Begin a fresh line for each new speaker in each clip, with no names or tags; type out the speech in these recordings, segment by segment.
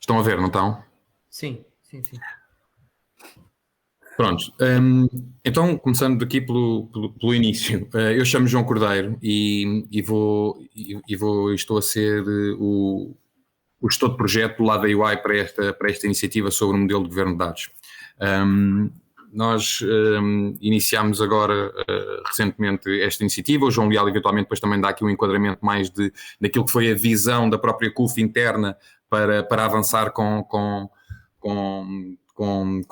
Estão a ver, não estão?
Sim, sim, sim.
Pronto. Então, começando aqui pelo início. Eu chamo João Cordeiro estou a ser o gestor de projeto do lado da UI para esta iniciativa sobre o modelo de governo de dados. Nós iniciámos agora recentemente esta iniciativa. O João Leal eventualmente depois também dá aqui um enquadramento mais daquilo que foi a visão da própria CUF interna para avançar com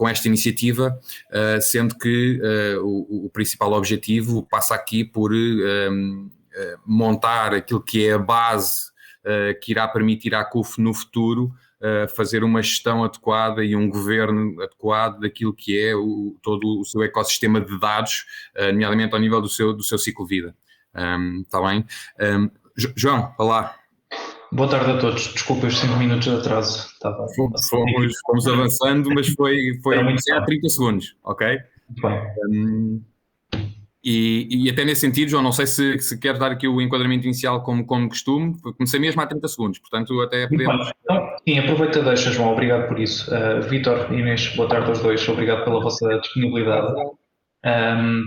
esta iniciativa, sendo que o principal objetivo passa aqui por montar aquilo que é a base que irá permitir à CUF no futuro fazer uma gestão adequada e um governo adequado daquilo que é todo o seu ecossistema de dados, nomeadamente ao nível do seu ciclo de vida. Está bem? João, olá.
Boa tarde a todos. Desculpa os 5 minutos de atraso.
Fomos avançando, mas foi há 30 segundos, ok?
Muito bem.
E até nesse sentido, João, não sei se queres dar aqui o enquadramento inicial como costume. Comecei mesmo há 30 segundos, portanto até podemos...
Então, sim, aproveita e deixa, João. Obrigado por isso. Vítor, Inês, boa tarde aos dois. Obrigado pela vossa disponibilidade.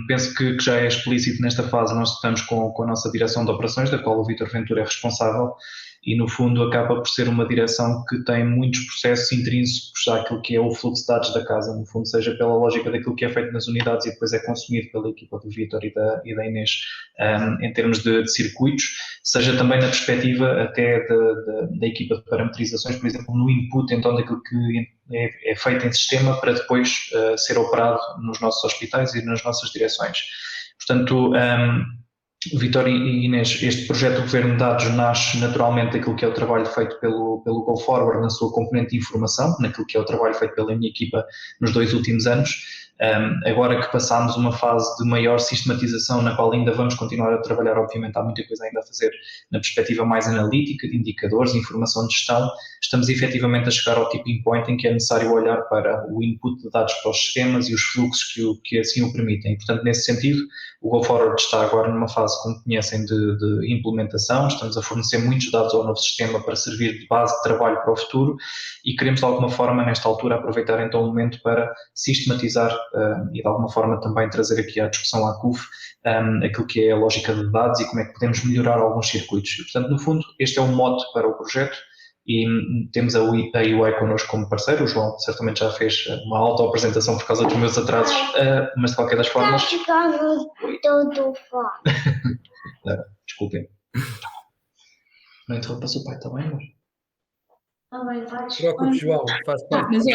Penso que já é explícito nesta fase. Nós estamos com a nossa direção de operações, da qual o Vítor Ventura é responsável, e no fundo acaba por ser uma direção que tem muitos processos intrínsecos àquilo que é o fluxo de dados da casa, no fundo, seja pela lógica daquilo que é feito nas unidades e depois é consumido pela equipa do Vítor e da Inês em termos de circuitos, seja também na perspectiva até da equipa de parametrizações, por exemplo, no input então daquilo que é feito em sistema para depois ser operado nos nossos hospitais e nas nossas direções. Portanto, Vítor e Inês, este projeto de governo de dados nasce naturalmente daquilo que é o trabalho feito pelo Go Forward na sua componente de informação, naquilo que é o trabalho feito pela minha equipa nos 2 últimos anos. Agora que passámos uma fase de maior sistematização, na qual ainda vamos continuar a trabalhar, obviamente há muita coisa ainda a fazer na perspectiva mais analítica, de indicadores, informação de gestão, estamos efetivamente a chegar ao tipping point em que é necessário olhar para o input de dados para os sistemas e os fluxos que assim o permitem. E, portanto, nesse sentido, o Go Forward está agora numa fase, como conhecem, de implementação. Estamos a fornecer muitos dados ao novo sistema para servir de base de trabalho para o futuro e queremos, de alguma forma, nesta altura, aproveitar então o momento para sistematizar e, de alguma forma, também trazer aqui à discussão à CUF aquilo que é a lógica de dados e como é que podemos melhorar alguns circuitos. E, portanto, no fundo, este é um mote para o projeto. E temos a UI connosco como parceiro. O João certamente já fez uma auto-apresentação por causa dos meus atrasos, mas de qualquer das formas...
Todo fora.
Desculpem. Não interrompa o pai, está bem, amor?
Preocupe, João, faz parte.
Mas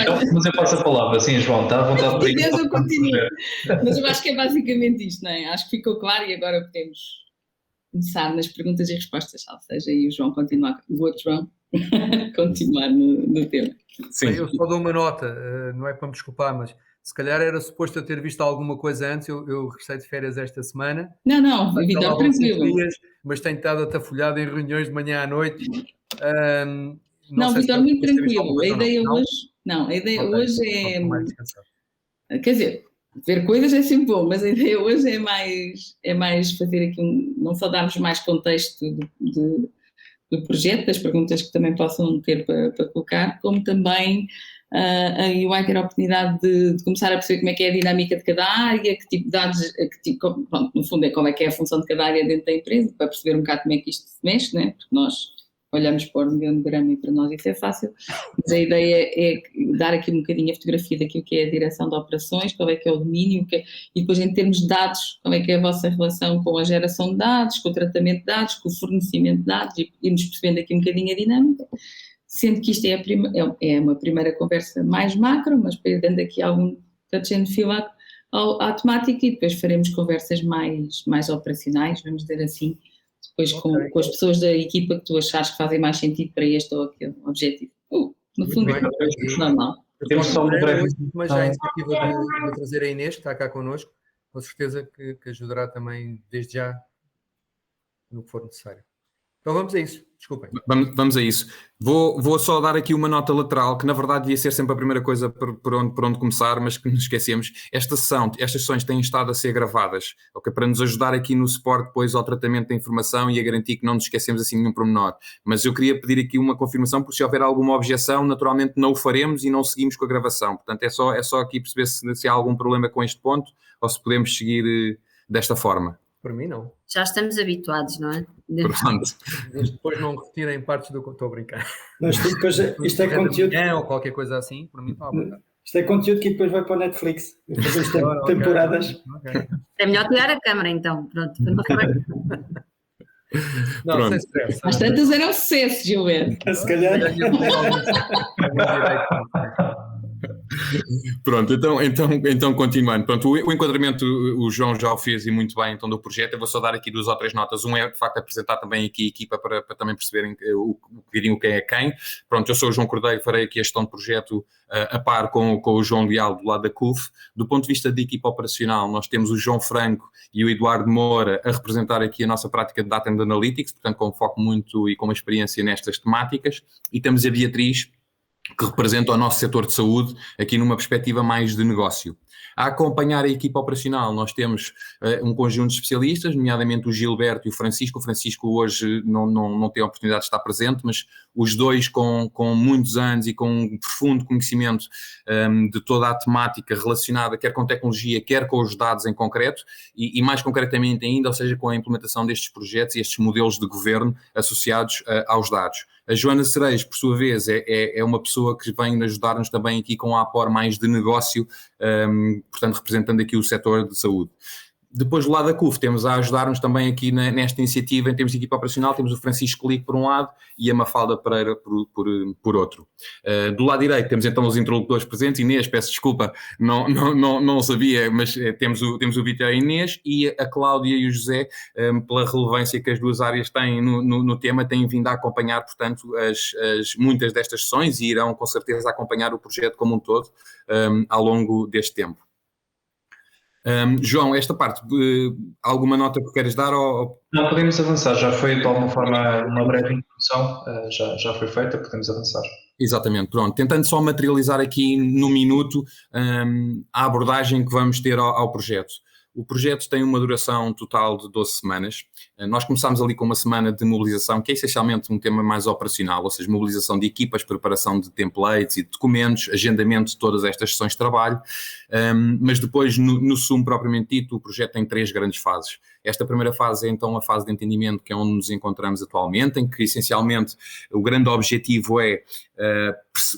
eu passo a palavra, sim, João, está à vontade para isso.
Eu continuo. Mas eu acho que é basicamente isto, não é? Acho que ficou claro e agora podemos começar nas perguntas e respostas, ou seja, e o João continuar, o outro João continuar no tema.
Sim. Eu só dou uma nota, não é para me desculpar, mas se calhar era suposto eu ter visto alguma coisa antes. Eu regressei de férias esta semana.
Não, Vitor, tranquilo.
Mas tenho estado atafolhado em reuniões de manhã à noite.
Não, Vitor, muito tranquilo. A ideia hoje é... Quer dizer, ver coisas é sempre bom, mas a ideia hoje é mais fazer aqui não só darmos mais contexto do projeto, das perguntas que também possam ter para colocar, como também a UI ter a oportunidade de começar a perceber como é que é a dinâmica de cada área, que tipo de dados, pronto, no fundo é como é que é a função de cada área dentro da empresa, para perceber um bocado como é que isto se mexe, né? Porque nós olhamos para o organograma e para nós isso é fácil, mas a ideia é dar aqui um bocadinho a fotografia daquilo que é a direção de operações, qual é que é o domínio, e depois em termos de dados, qual é que é a vossa relação com a geração de dados, com o tratamento de dados, com o fornecimento de dados, e irmos percebendo aqui um bocadinho a dinâmica, sendo que isto é uma primeira conversa mais macro, mas depois dando aqui algum touch and feel à temática, e depois faremos conversas mais operacionais, vamos dizer assim, depois com as pessoas da equipa que tu achares que fazem mais sentido para este ou aquele objetivo. No fundo, é normal.
Temos só uma breve...
Mas já a iniciativa de trazer a Inês, que está cá connosco, com certeza que ajudará também, desde já, no que for necessário. Então vamos a isso. Desculpem.
Vamos a isso. Vou só dar aqui uma nota lateral, que na verdade devia ser sempre a primeira coisa por onde começar, mas que nos esquecemos. Estas sessões têm estado a ser gravadas, okay, para nos ajudar aqui no suporte depois ao tratamento da informação e a garantir que não nos esquecemos assim nenhum pormenor. Mas eu queria pedir aqui uma confirmação, porque se houver alguma objeção, naturalmente não o faremos e não seguimos com a gravação. Portanto, é só aqui perceber se há algum problema com este ponto ou se podemos seguir desta forma.
Por mim, não.
Já estamos habituados, não é?
Pronto.
Desde depois não retirem partes do... Estou a brincar.
Mas depois, isto é conteúdo...
Ou qualquer coisa assim, por mim está à vontade.
Isto é conteúdo que depois vai para o Netflix. Fazemos temporadas.
Okay.
É melhor tirar a câmara, então. Pronto.
Não, sem stress.
Às tantas era um sucesso, Gilberto.
Se calhar...
Pronto, então continuando. Pronto, o enquadramento o João já o fez e muito bem então do projeto. Eu vou só dar aqui 2 ou 3 notas. Um é de facto apresentar também aqui a equipa para também perceberem o quem é quem. Pronto, eu sou o João Cordeiro, farei aqui a gestão de projeto a par com o João Leal do lado da CUF. Do ponto de vista de equipa operacional, nós temos o João Franco e o Eduardo Moura a representar aqui a nossa prática de Data and Analytics, portanto com foco muito e com uma experiência nestas temáticas. E temos a Beatriz, que representa o nosso setor de saúde, aqui numa perspectiva mais de negócio. A acompanhar a equipa operacional, nós temos um conjunto de especialistas, nomeadamente o Gilberto e o Francisco. O Francisco hoje não tem a oportunidade de estar presente, mas os dois com muitos anos e com um profundo conhecimento de toda a temática relacionada, quer com tecnologia, quer com os dados em concreto, e mais concretamente ainda, ou seja, com a implementação destes projetos e estes modelos de governo associados aos dados. A Joana Cerejo, por sua vez, é uma pessoa que vem ajudar-nos também aqui com um aporte mais de negócio, portanto, representando aqui o setor de saúde. Depois, do lado da CUF, temos a ajudar-nos também aqui nesta iniciativa, em termos de equipa operacional, temos o Francisco Lico por um lado e a Mafalda Pereira por outro. Do lado direito temos então os interlocutores presentes. Inês, peço desculpa, não sabia, mas temos o Vitor e a Inês, e a Cláudia e o José, pela relevância que as duas áreas têm no tema, têm vindo a acompanhar, portanto, muitas destas sessões e irão com certeza acompanhar o projeto como um todo ao longo deste tempo. João, esta parte, alguma nota que queres dar?
Não, podemos avançar, já foi de alguma forma uma breve introdução, já foi feita, podemos avançar.
Exatamente, pronto. Tentando só materializar aqui no minuto a abordagem que vamos ter ao projeto. O projeto tem uma duração total de 12 semanas. Nós começámos ali com uma semana de mobilização, que é essencialmente um tema mais operacional, ou seja, mobilização de equipas, preparação de templates e de documentos, agendamento de todas estas sessões de trabalho, mas depois, no sumo propriamente dito, o projeto tem 3 grandes fases. Esta primeira fase é então a fase de entendimento, que é onde nos encontramos atualmente, em que essencialmente o grande objetivo é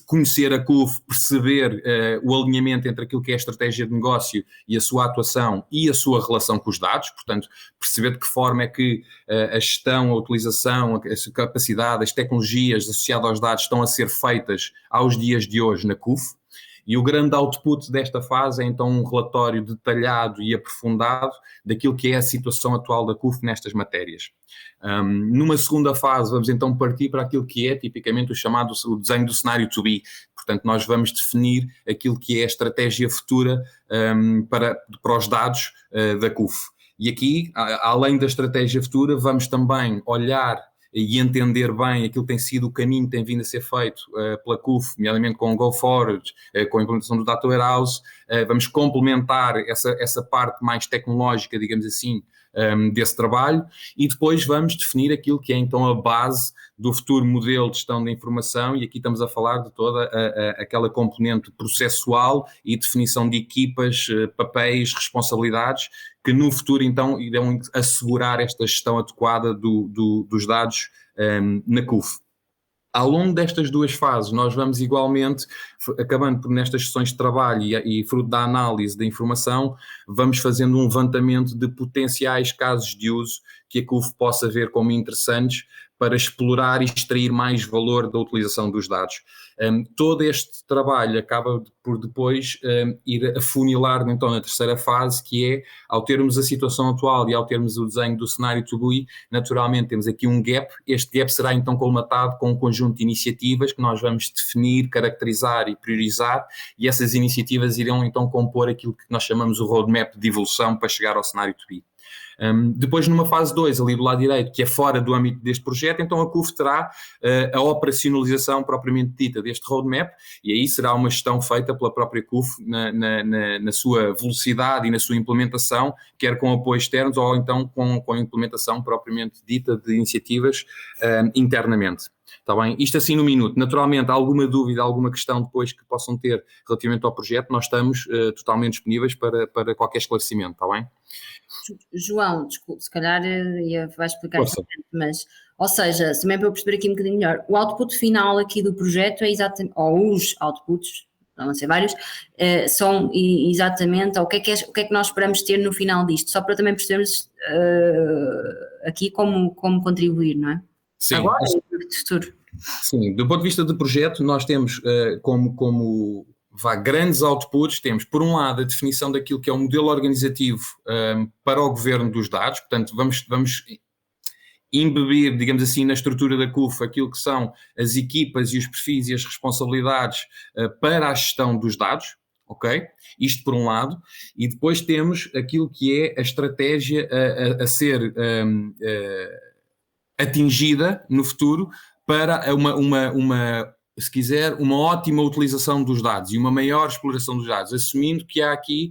conhecer a CUF, perceber o alinhamento entre aquilo que é a estratégia de negócio e a sua atuação e a sua relação com os dados, portanto, perceber de que forma é que a gestão, a utilização, a capacidade, as tecnologias associadas aos dados estão a ser feitas aos dias de hoje na CUF. E o grande output desta fase é então um relatório detalhado e aprofundado daquilo que é a situação atual da CUF nestas matérias. Numa segunda fase vamos então partir para aquilo que é tipicamente o desenho do cenário to be. Portanto, nós vamos definir aquilo que é a estratégia futura para os dados da CUF. E aqui, além da estratégia futura, vamos também olhar e entender bem aquilo que tem sido o caminho que tem vindo a ser feito pela CUF, nomeadamente com o Go Forward, com a implementação do Data Warehouse. Vamos complementar essa parte mais tecnológica, digamos assim, desse trabalho, e depois vamos definir aquilo que é então a base do futuro modelo de gestão da informação, e aqui estamos a falar de toda aquela componente processual e definição de equipas, papéis, responsabilidades, que no futuro então irão assegurar esta gestão adequada dos dados na CUF. Ao longo destas 2 fases, nós vamos igualmente, acabando por nestas sessões de trabalho e fruto da análise da informação, vamos fazendo um levantamento de potenciais casos de uso que a CUF possa ver como interessantes para explorar e extrair mais valor da utilização dos dados. Todo este trabalho acaba por depois ir afunilar então na terceira fase, que é, ao termos a situação atual e ao termos o desenho do cenário to be, naturalmente temos aqui um gap. Este gap será então colmatado com um conjunto de iniciativas que nós vamos definir, caracterizar e priorizar, e essas iniciativas irão então compor aquilo que nós chamamos o roadmap de evolução para chegar ao cenário to be. Depois, numa fase 2, ali do lado direito, que é fora do âmbito deste projeto, então a CUF terá a operacionalização propriamente dita deste roadmap, e aí será uma gestão feita pela própria CUF na sua velocidade e na sua implementação, quer com apoios externos ou então com a implementação propriamente dita de iniciativas internamente. Está bem? Isto assim no minuto. Naturalmente, há alguma dúvida, alguma questão depois que possam ter relativamente ao projeto, nós estamos totalmente disponíveis para qualquer esclarecimento, está bem?
João, desculpe, se calhar vais explicar isso, mas, ou seja, também para eu perceber aqui um bocadinho melhor, o output final aqui do projeto é exatamente, ou os outputs, não ser vários, são exatamente, ou o que é que nós esperamos ter no final disto, só para também percebermos aqui como contribuir, não é?
Sim.
Agora e no futuro.
Sim, do ponto de vista de projeto, nós temos como grandes outputs, temos por um lado a definição daquilo que é o modelo organizativo para o governo dos dados, portanto vamos embeber, digamos assim, na estrutura da CUF aquilo que são as equipas e os perfis e as responsabilidades para a gestão dos dados, ok? Isto por um lado, e depois temos aquilo que é a estratégia a ser atingida no futuro para se quiser, uma ótima utilização dos dados e uma maior exploração dos dados, assumindo que há aqui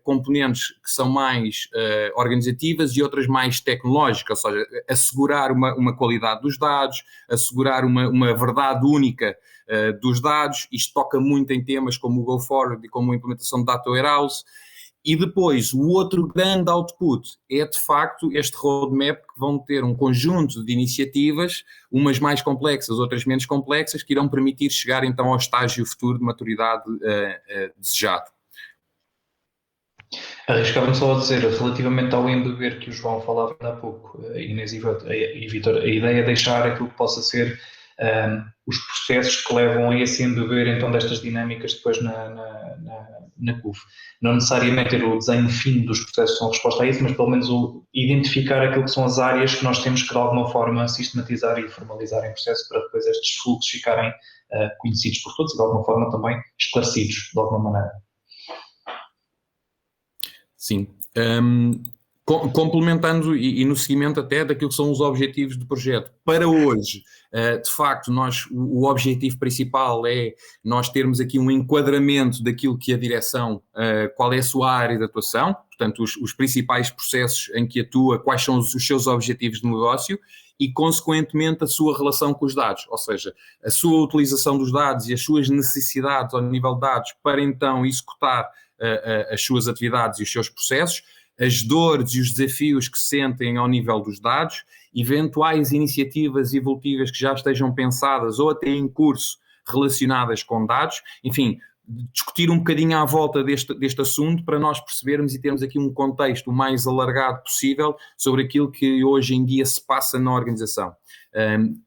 componentes que são mais organizativas e outras mais tecnológicas, ou seja, assegurar uma qualidade dos dados, assegurar uma verdade única dos dados. Isto toca muito em temas como o Go Forward e como a implementação de Data Warehouse. E depois, o outro grande output é, de facto, este roadmap, que vão ter um conjunto de iniciativas, umas mais complexas, outras menos complexas, que irão permitir chegar, então, ao estágio futuro de maturidade desejado.
Arriscava-me só a dizer, relativamente ao embeber que o João falava há pouco, Inês e Vítor, a ideia é deixar aquilo que possa ser os processos que levam a esse embeber então destas dinâmicas depois na CUF. Não necessariamente ter o desenho fino dos processos que são resposta a isso, mas pelo menos identificar aquilo que são as áreas que nós temos que de alguma forma sistematizar e formalizar em processo para depois estes fluxos ficarem conhecidos por todos e de alguma forma também esclarecidos de alguma maneira.
Sim. Complementando e no seguimento até daquilo que são os objetivos do projeto. Para hoje, de facto, o objetivo principal é nós termos aqui um enquadramento daquilo que a direção, qual é a sua área de atuação, portanto, os principais processos em que atua, quais são os seus objetivos de negócio e, consequentemente, a sua relação com os dados, ou seja, a sua utilização dos dados e as suas necessidades ao nível de dados para, então, executar as suas atividades e os seus processos, as dores e os desafios que sentem ao nível dos dados, eventuais iniciativas evolutivas que já estejam pensadas ou até em curso relacionadas com dados, enfim, discutir um bocadinho à volta deste assunto para nós percebermos e termos aqui um contexto o mais alargado possível sobre aquilo que hoje em dia se passa na organização.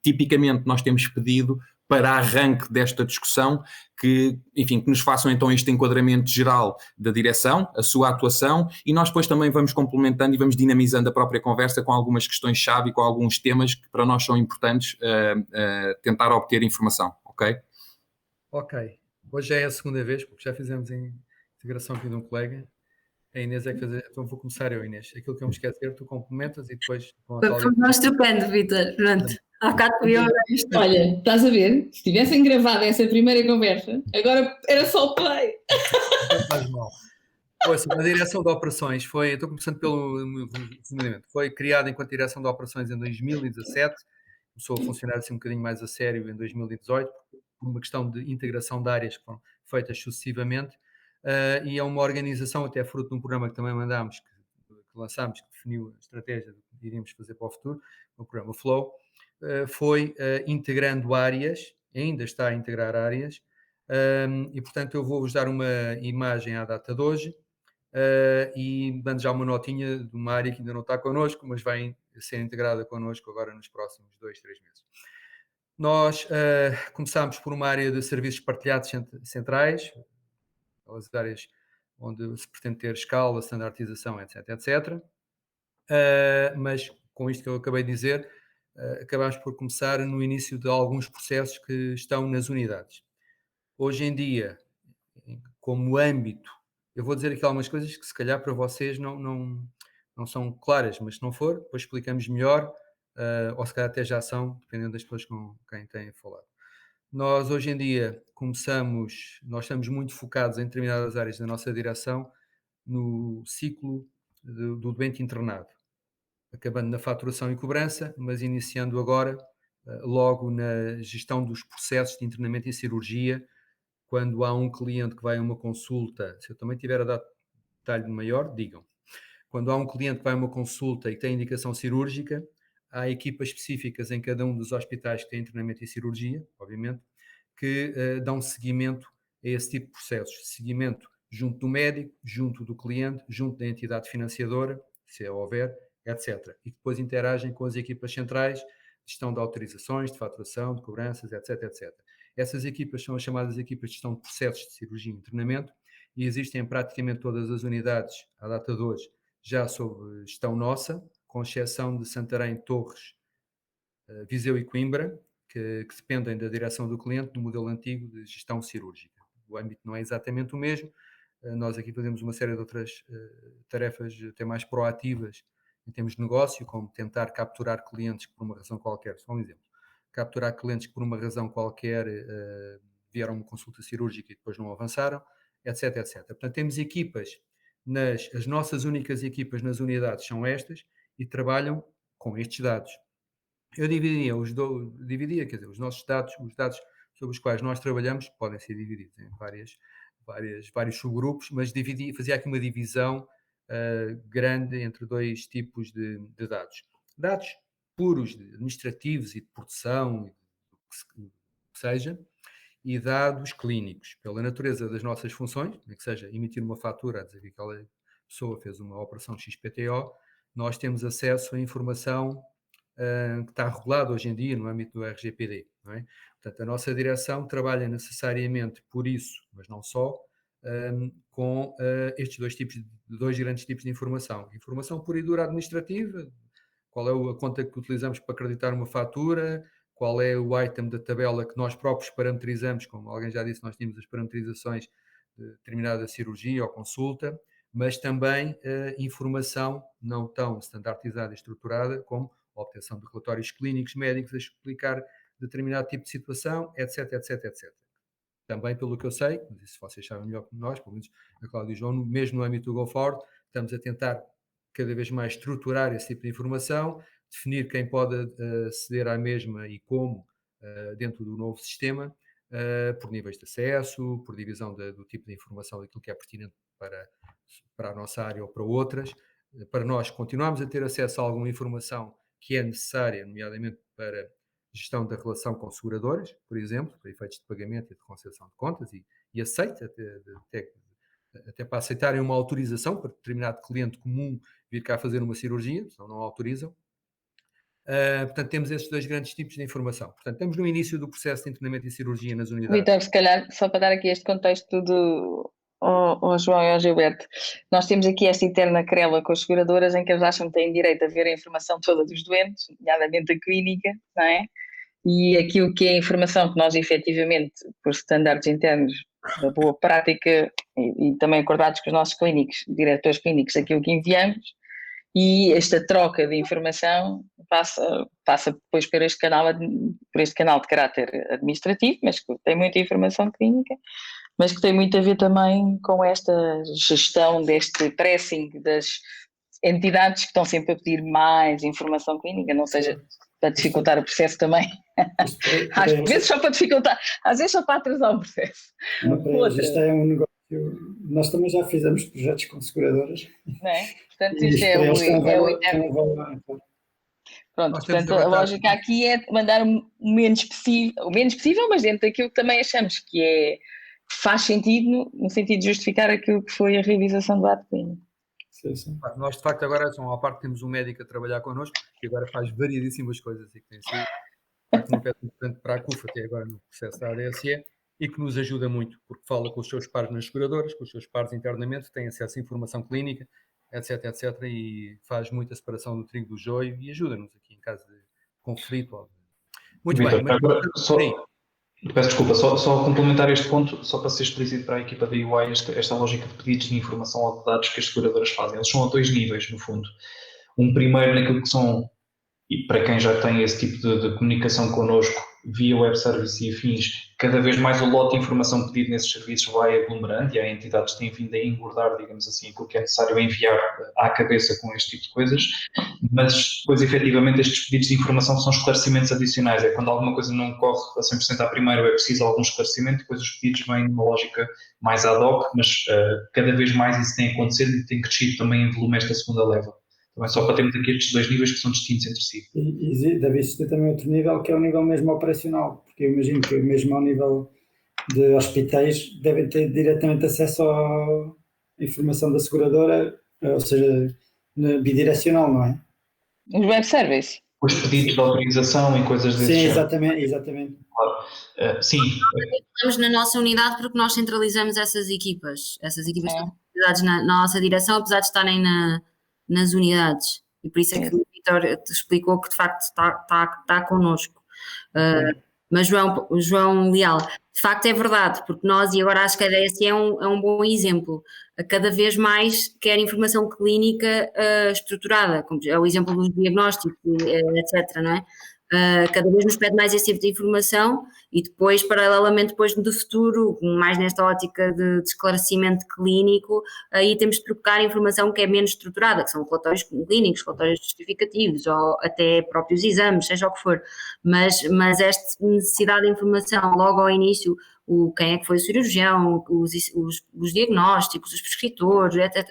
Tipicamente nós temos pedido para arranque desta discussão, que nos façam então este enquadramento geral da direção, a sua atuação, e nós depois também vamos complementando e vamos dinamizando a própria conversa com algumas questões-chave e com alguns temas que para nós são importantes tentar obter informação, ok?
Ok. Hoje é a segunda vez, porque já fizemos a integração aqui de um colega. A Inês é que fez, então vou começar eu, Inês. Aquilo que eu me esquecer, tu complementas e depois...
Vamos trocando, Vítor, pronto. Há bocado fui eu.
Olha, estás a ver? Se tivessem gravado essa primeira conversa, agora era só play.
Não faz mal. Ouça, a direção de operações foi, estou começando pelo fundamento, foi criada enquanto direção de operações em 2017, começou a funcionar assim um bocadinho mais a sério em 2018, por uma questão de integração de áreas que foram feitas sucessivamente, e é uma organização, até fruto de um programa que também mandámos, que lançámos, que definiu a estratégia que iríamos fazer para o futuro, o programa Flow, foi integrando áreas, ainda está a integrar áreas, e portanto eu vou-vos dar uma imagem à data de hoje e dando já uma notinha de uma área que ainda não está connosco, mas vai ser integrada connosco agora nos próximos 2, 3 meses. Nós começámos por uma área de serviços partilhados centrais, as áreas onde se pretende ter escala, standardização, etc, etc. Mas com isto que eu acabei de dizer, acabamos por começar no início de alguns processos que estão nas unidades. Hoje em dia, como âmbito, eu vou dizer aqui algumas coisas que se calhar para vocês não não são claras, mas se não for, depois explicamos melhor, ou se calhar até já são, dependendo das pessoas com quem têm falado. Nós hoje em dia nós estamos muito focados em determinadas áreas da nossa direção no ciclo do doente internado, acabando na faturação e cobrança, mas iniciando agora logo na gestão dos processos de internamento e cirurgia, quando há um cliente que vai a uma consulta. Se eu também tiver a dar detalhe maior, digam. Quando há um cliente que vai a uma consulta e tem indicação cirúrgica, há equipas específicas em cada um dos hospitais que têm internamento e cirurgia, obviamente, que dão seguimento a esse tipo de processos. Seguimento junto do médico, junto do cliente, junto da entidade financiadora, se houver, etc. E depois interagem com as equipas centrais, de gestão de autorizações, de faturação, de cobranças, etc, etc. Essas equipas são as chamadas equipas de gestão de processos de cirurgia e internamento e existem em praticamente todas as unidades, à data de hoje, já sob gestão nossa, com exceção de Santarém, Torres, Viseu e Coimbra, que dependem da direção do cliente do modelo antigo de gestão cirúrgica. O âmbito não é exatamente o mesmo. Nós aqui fazemos uma série de outras tarefas até mais proativas em termos de negócio, como tentar capturar clientes que por uma razão qualquer, só um exemplo, capturar clientes que por uma razão qualquer vieram a uma consulta cirúrgica e depois não avançaram, etc, etc. Portanto, temos equipas, as nossas únicas equipas nas unidades são estas e trabalham com estes dados. Eu dividia, quer dizer, os nossos dados, os dados sobre os quais nós trabalhamos, podem ser divididos em vários subgrupos, mas fazia aqui uma divisão grande entre dois tipos de dados. Dados puros, administrativos e de produção, o que seja, e dados clínicos, pela natureza das nossas funções, que seja emitir uma fatura a dizer que aquela pessoa fez uma operação XPTO, nós temos acesso a informação que está regulado hoje em dia no âmbito do RGPD. Não é? Portanto, a nossa direção trabalha necessariamente por isso, mas não só, com estes dois grandes tipos de informação. Informação pura e dura administrativa, qual é a conta que utilizamos para acreditar uma fatura, qual é o item da tabela que nós próprios parametrizamos, como alguém já disse, nós tínhamos as parametrizações de determinada cirurgia ou consulta, mas também informação não tão standardizada e estruturada como a obtenção de relatórios clínicos médicos a explicar determinado tipo de situação, etc, etc, etc. Também, pelo que eu sei, mas isso vocês sabem melhor que nós, pelo menos a Cláudia e o João, mesmo no âmbito do GoForward, estamos a tentar cada vez mais estruturar esse tipo de informação, definir quem pode aceder à mesma e como dentro do novo sistema, por níveis de acesso, por divisão do tipo de informação, daquilo que é pertinente para a nossa área ou para outras, para nós continuarmos a ter acesso a alguma informação que é necessária, nomeadamente para gestão da relação com seguradoras, por exemplo, para efeitos de pagamento e de concessão de contas, e aceita até para aceitarem uma autorização para determinado cliente comum vir cá fazer uma cirurgia, senão não autorizam. Portanto, temos esses dois grandes tipos de informação. Portanto, estamos no início do processo de internamento e cirurgia nas unidades.
Vítor, se calhar, só para dar aqui este contexto ao João e ao Gilberto, nós temos aqui esta eterna querela com as seguradoras em que eles acham que têm direito a ver a informação toda dos doentes, nomeadamente a clínica, não é? E aquilo que é a informação que nós efetivamente, por estándares internos da boa prática e também acordados com os nossos diretores clínicos, aquilo que enviamos, e esta troca de informação passa depois por este canal de caráter administrativo, mas que tem muita informação clínica, mas que tem muito a ver também com esta gestão deste pressing das entidades que estão sempre a pedir mais informação clínica, não seja para dificultar o processo também. Às vezes só para dificultar, às vezes só para atrasar o processo.
Isto é um negócio, nós também já fizemos projetos com seguradoras.
Não é? Portanto, isto é o interno. Pronto, portanto, a lógica aqui é mandar o menos possível, mas dentro daquilo que também achamos que faz sentido, no sentido de justificar aquilo que foi a realização do ato clínico.
Sim, sim.
Nós, de facto, agora, à parte temos um médico a trabalhar connosco, que agora faz variedíssimas coisas e que tem sido um papel importante para a CUF, até agora no processo da ADSE, e que nos ajuda muito, porque fala com os seus pares nas seguradoras, com os seus pares internamente, tem acesso a informação clínica, etc, etc, e faz muita separação do trigo do joio e ajuda-nos aqui em caso de conflito. Muito
Vítor,
bem.
agora, Peço desculpa, só complementar este ponto, só para ser explícito para a equipa da UI, esta lógica de pedidos de informação ou de dados que as seguradoras fazem. Eles são a 2 níveis, no fundo. Um primeiro naquilo que são, e para quem já tem esse tipo de comunicação connosco via web service e afins, cada vez mais o lote de informação pedido nesses serviços vai aglomerando e há entidades que têm vindo a engordar, digamos assim, aquilo que é necessário enviar à cabeça com este tipo de coisas, mas depois efetivamente estes pedidos de informação são esclarecimentos adicionais, é quando alguma coisa não corre a 100% à primeira, é preciso algum esclarecimento, depois os pedidos vêm numa lógica mais ad hoc, mas cada vez mais isso tem acontecido e tem crescido também em volume esta segunda leva. Também só para termos aqui estes 2 níveis que são distintos entre si.
E deve existir também outro nível, que é o nível mesmo operacional, porque eu imagino que mesmo ao nível de hospitais devem ter diretamente acesso à informação da seguradora, ou seja, bidirecional, não é?
Os web service.
Os pedidos de autorização e coisas desse
Sim,
género.
exatamente.
Sim.
Estamos na nossa unidade porque nós centralizamos essas equipas. Essas equipas estão centralizadas na nossa direção, apesar de estarem nas unidades. E por isso é que o Vítor te explicou que de facto está connosco. Mas João Leal, de facto é verdade, porque nós, e agora acho que a DSE é um bom exemplo, cada vez mais quer informação clínica estruturada, como é o exemplo dos diagnósticos, etc., não é? Cada vez nos pede mais esse tipo de informação e depois, paralelamente, depois do futuro, mais nesta ótica de esclarecimento clínico, aí temos de trocar informação que é menos estruturada, que são relatórios clínicos, relatórios justificativos ou até próprios exames, seja o que for, mas esta necessidade de informação logo ao início, quem é que foi o cirurgião, os diagnósticos, os prescritores, etc.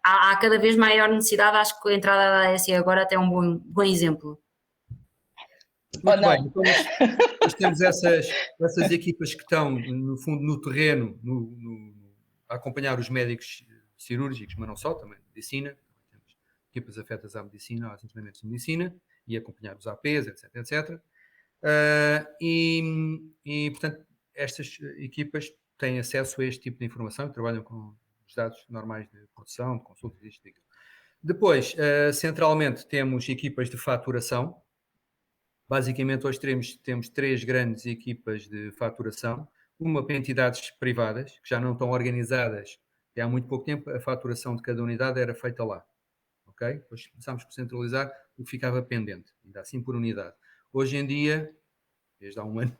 Há cada vez maior necessidade, acho que a entrada da ASE agora até é um bom exemplo.
Muito bem, então nós temos essas equipas que estão, no fundo, no terreno, a acompanhar os médicos cirúrgicos, mas não só, também medicina. Temos equipas afetas à medicina, aos ensinamentos de medicina, e acompanhar os APs, etc. Portanto, estas equipas têm acesso a este tipo de informação e trabalham com os dados normais de produção, de consulta e disto. Depois, centralmente, temos equipas de faturação. Basicamente, hoje temos 3 grandes equipas de faturação, uma para entidades privadas, que já não estão organizadas, e há muito pouco tempo a faturação de cada unidade era feita lá. Okay? Depois começámos por centralizar o que ficava pendente, ainda assim por unidade. Hoje em dia, desde há um ano,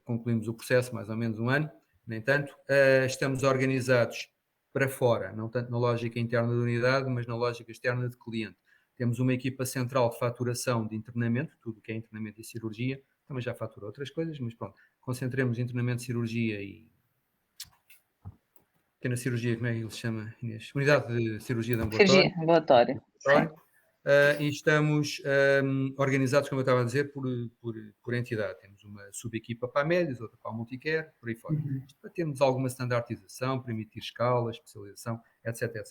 concluímos o processo, mais ou menos um ano, no entanto, estamos organizados para fora, não tanto na lógica interna da unidade, mas na lógica externa de cliente. Temos uma equipa central de faturação de internamento, tudo que é internamento e cirurgia, também já fatura outras coisas, mas pronto, concentremos internamento, cirurgia e pequena cirurgia, como é que ele se chama, Inês? Unidade de cirurgia de ambulatório.
Cirurgia, ambulatório.
E estamos organizados, como eu estava a dizer, por entidade. Temos uma subequipa para a médios, outra para a multicare, por aí fora. Para termos alguma standardização, permitir escala, especialização, etc.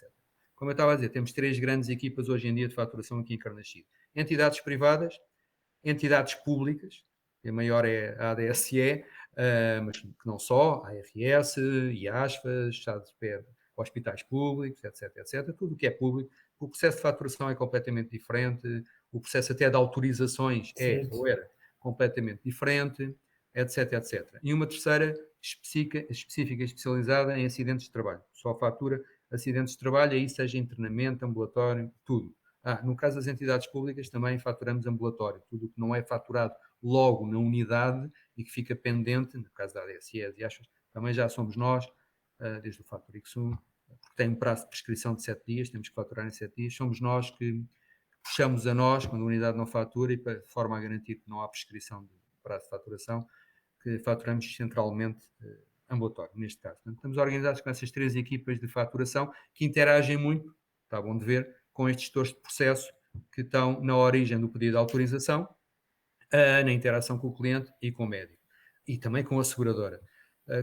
Como eu estava a dizer, temos 3 grandes equipas hoje em dia de faturação aqui em Carnaxide. Entidades privadas, entidades públicas, a maior é a ADSE, mas que não só, a ARS, IASFAS, Estados de Pé, hospitais públicos, etc. Tudo o que é público. O processo de faturação é completamente diferente, o processo até de autorizações ou era completamente diferente, etc. E uma terceira específica, especializada em acidentes de trabalho. Só fatura acidentes de trabalho, aí seja internamento, ambulatório, tudo. No caso das entidades públicas também faturamos ambulatório, tudo o que não é faturado logo na unidade e que fica pendente, no caso da ADSE e ASFAS, também já somos nós, desde o Fator XU, porque tem um prazo de prescrição de 7 dias, temos que faturar em 7 dias, somos nós que puxamos a nós, quando a unidade não fatura, e de forma a garantir que não há prescrição de prazo de faturação, que faturamos centralmente ambulatório, neste caso. Portanto, estamos organizados com essas 3 equipas de faturação que interagem muito, está bom de ver, com estes gestores de processo que estão na origem do pedido de autorização, na interação com o cliente e com o médico. E também com a seguradora.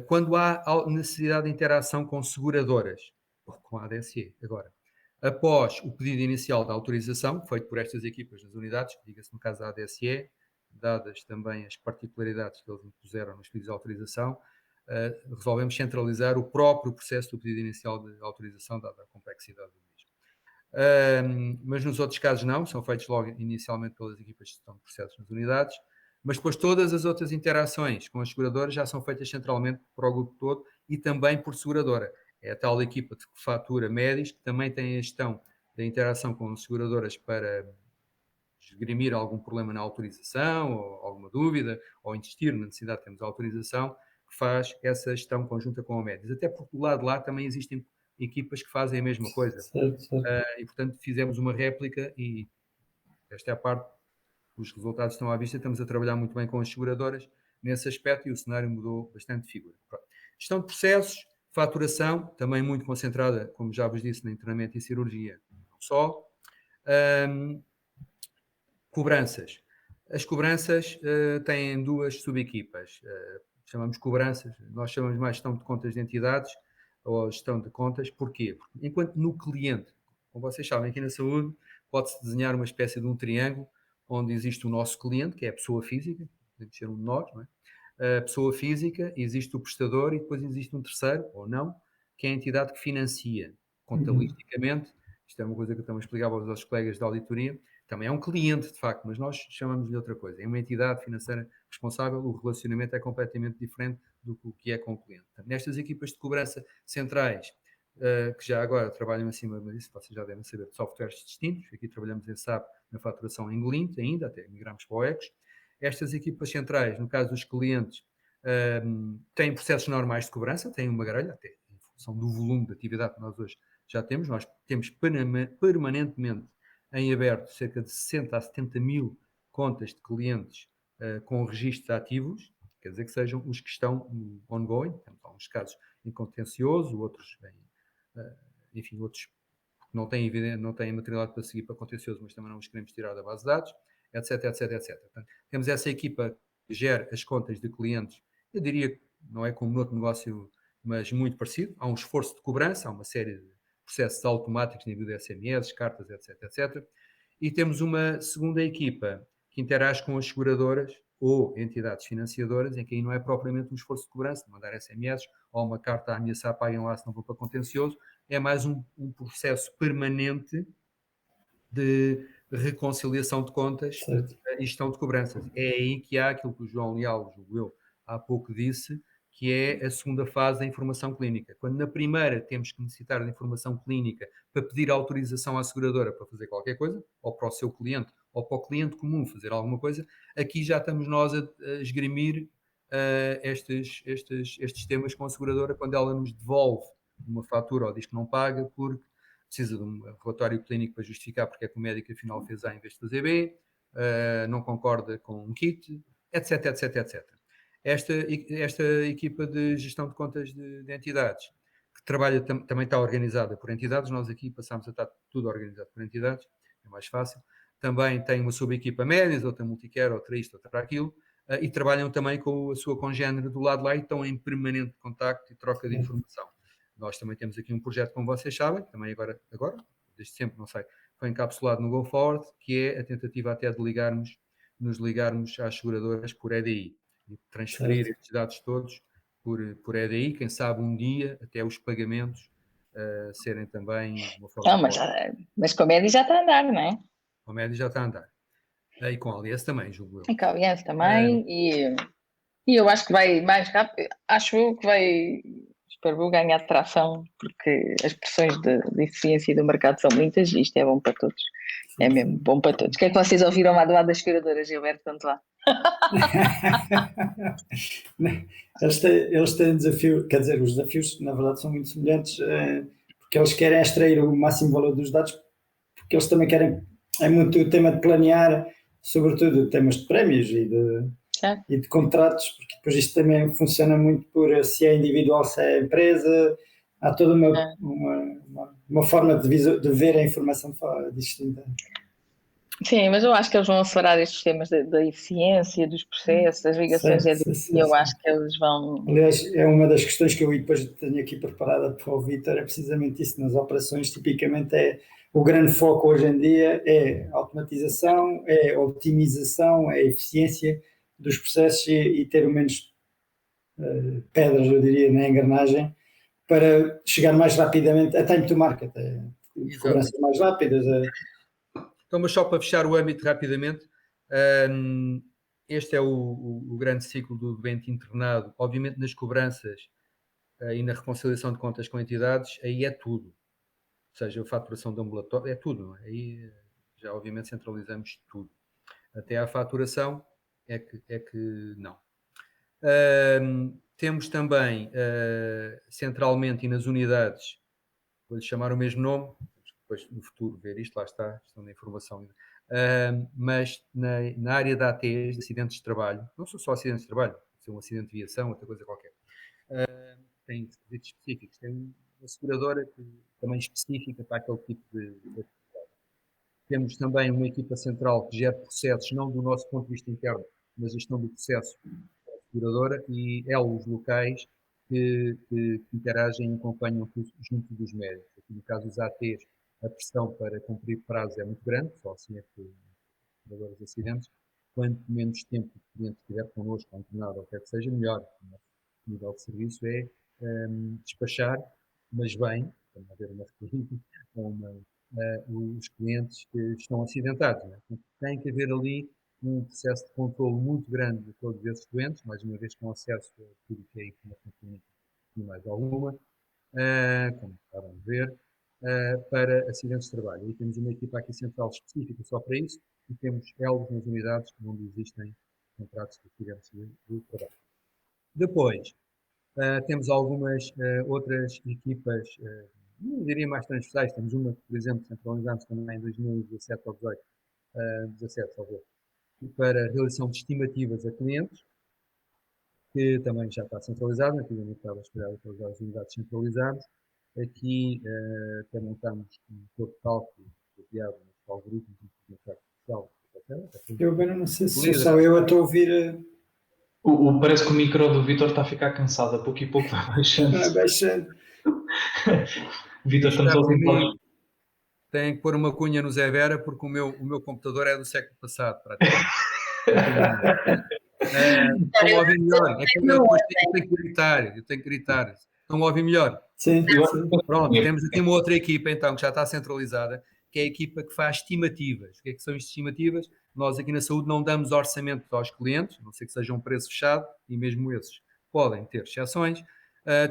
Quando há necessidade de interação com seguradoras, ou com a ADSE, agora, após o pedido inicial da autorização, feito por estas equipas nas unidades, diga-se no caso da ADSE, dadas também as particularidades que eles impuseram nos pedidos de autorização, resolvemos centralizar o próprio processo do pedido inicial de autorização, dada a complexidade do mesmo. Mas nos outros casos não, são feitos logo inicialmente pelas equipas de gestão de processos nas unidades, Mas depois todas as outras interações com as seguradoras já são feitas centralmente para o grupo todo e também por seguradora. É a tal equipa que fatura médios, que também tem a gestão da interação com as seguradoras para esgrimir algum problema na autorização, ou alguma dúvida, ou insistir na necessidade de termos a autorização, que faz essa gestão conjunta com a médios. Até porque do lado de lá também existem equipas que fazem a mesma coisa.
Certo.
E, portanto, fizemos uma réplica e esta é a parte, os resultados estão à vista, estamos a trabalhar muito bem com as seguradoras nesse aspecto e o cenário mudou bastante de figura. Pronto. Gestão de processos, faturação, também muito concentrada, como já vos disse, no internamento e cirurgia, não só. Cobranças. As cobranças têm duas subequipas. Chamamos cobranças, nós chamamos mais gestão de contas de entidades ou gestão de contas. Porquê? Porque enquanto no cliente, como vocês sabem, aqui na saúde, pode-se desenhar uma espécie de um triângulo onde existe o nosso cliente, que é a pessoa física, deve ser um de nós, não é? A pessoa física, existe o prestador e depois existe um terceiro, ou não, que é a entidade que financia. Contabilisticamente, isto é uma coisa que eu também explicava aos nossos colegas da auditoria, também é um cliente, de facto, mas nós chamamos de outra coisa. É uma entidade financeira responsável, o relacionamento é completamente diferente do que é com o cliente. Portanto, nestas equipas de cobrança centrais, que já agora trabalham acima disso, vocês já devem saber, de softwares distintos. Aqui trabalhamos em SAP, na faturação em Glint ainda, até migramos para o ECOS. Estas equipas centrais, no caso dos clientes, têm processos normais de cobrança, têm uma grelha, até em função do volume de atividade que nós hoje já temos. Nós temos permanentemente em aberto cerca de 60 a 70 mil contas de clientes com registro de ativos, quer dizer que sejam os que estão ongoing, temos alguns casos em contencioso, outros enfim, outros que não têm materialidade para seguir para contencioso, mas também não os queremos tirar da base de dados, etc, etc, etc. Portanto, temos essa equipa que gera as contas de clientes, eu diria que não é como no outro negócio, mas muito parecido. Há um esforço de cobrança, há uma série de processos automáticos, nível de SMS, cartas, etc, etc. E temos uma segunda equipa que interage com as seguradoras ou entidades financiadoras, em que aí não é propriamente um esforço de cobrança, de mandar SMS ou uma carta a ameaçar, paguem lá se não vou para contencioso, é mais um processo permanente de reconciliação de contas e gestão de cobranças. É aí que há aquilo que o João Leal, julgo eu, há pouco disse, que é a segunda fase da informação clínica. Quando na primeira temos que necessitar de informação clínica para pedir autorização à seguradora para fazer qualquer coisa, ou para o seu cliente, ou para o cliente comum fazer alguma coisa, aqui já estamos nós a esgrimir estes temas com a seguradora quando ela nos devolve uma fatura ou diz que não paga porque precisa de um relatório clínico para justificar porque é que o médico afinal fez A em vez de fazer B, não concorda com um kit, etc, etc, etc. Esta equipa de gestão de contas de entidades, que trabalha, também está organizada por entidades, nós aqui passamos a estar tudo organizado por entidades, é mais fácil. Também tem uma subequipa médias, outra multicare, outra isto, outra aquilo, e trabalham também com a sua congénere do lado de lá e estão em permanente contacto e troca de informação. Nós também temos aqui um projeto, como vocês sabem, também agora desde sempre, não sei, foi encapsulado no Go Forward, que é a tentativa até de nos ligarmos às seguradoras por EDI. E transferir estes dados todos por EDI, quem sabe um dia até os pagamentos serem também de uma forma...
Não, mas com a média já está a andar, não é?
Com a média já está a andar. E com a Aliança também, julgo eu.
E com a Aliança também, e eu acho que vai mais rápido, acho eu que vai, espero eu, ganhar tração, porque as pressões de eficiência do mercado são muitas e isto é bom para todos. É mesmo bom para todos. O que é que vocês ouviram lá do lado das seguradoras, Gilberto? Quanto lá?
Eles têm desafio, quer dizer, os desafios na verdade são muito semelhantes, porque eles querem extrair o máximo valor dos dados, porque eles também querem, é muito o tema de planear, sobretudo temas de prémios e de contratos, porque depois isto também funciona muito por se é individual, se é empresa, há toda uma forma de ver a informação distinta.
Sim, mas eu acho que eles vão acelerar estes temas da eficiência, dos processos, das ligações, e eu acho que eles vão...
Aliás, é uma das questões que eu depois tenho aqui preparada para o Vítor, é precisamente isso, nas operações, tipicamente é o grande foco hoje em dia, é automatização, é otimização, é eficiência dos processos e ter menos pedras, eu diria, na engrenagem, para chegar mais rapidamente a time to market, cobranças mais rápidas.
Então, mas só para fechar o âmbito rapidamente, este é o grande ciclo do doente internado. Obviamente, nas cobranças e na reconciliação de contas com entidades, aí é tudo. Ou seja, a faturação de ambulatório, é tudo. Não é? Aí já, obviamente, centralizamos tudo. Até à faturação é que não. Temos também, centralmente e nas unidades, vou-lhe chamar o mesmo nome, depois no futuro ver isto, lá está, questão da informação. Mas na área da ATs, de acidentes de trabalho, não são só acidentes de trabalho, pode ser um acidente de viação, outra coisa qualquer. Tem serviços específicos, tem uma seguradora também específica para aquele tipo de atividade. Temos também uma equipa central que gera processos, não do nosso ponto de vista interno, mas a gestão do processo da seguradora, e elos locais que interagem e acompanham junto dos médicos. Aqui no caso dos ATs, a pressão para cumprir prazo é muito grande, só assim é que seguradores de acidentes, quanto menos tempo o cliente estiver connosco, ou internado, ou quer que seja, melhor. O nível de serviço é despachar, mas bem, para não haver uma recorrida, os clientes que estão acidentados. Né? Então, tem que haver ali um processo de controle muito grande de todos esses doentes, mais uma vez com acesso a tudo que é informação clínica e mais alguma, como estavam a ver, para acidentes de trabalho. E temos uma equipa aqui central específica só para isso, e temos elos nas unidades onde existem contratos de acidentes de trabalho. Depois, temos algumas outras equipas, não diria mais transversais. Temos uma que, por exemplo, centralizamos também em 2017 ou 2017, para a realização de estimativas a clientes, que também já está centralizado, antigamente estava espalhado para as unidades centralizadas. Aqui até montamos um corpo de cálculo baseado nos algoritmos de inteligência artificial.
Eu agora não sei se só eu estou a ouvir.
Parece que o micro do Vítor está a ficar cansado, a pouco e pouco vai baixando.
Vai baixando.
Vítor, estamos a ouvir.
Tem que pôr uma cunha no Zé Vera, porque o meu computador é do século passado, praticamente. Estão a ouvir melhor. É que eu tenho que gritar. Estão a ouvir melhor?
Sim.
Pronto, temos aqui uma outra equipa, então, que já está centralizada, que é a equipa que faz estimativas. O que é que são as estimativas? Nós aqui na saúde não damos orçamento aos clientes, a não ser que seja um preço fechado, e mesmo esses podem ter exceções.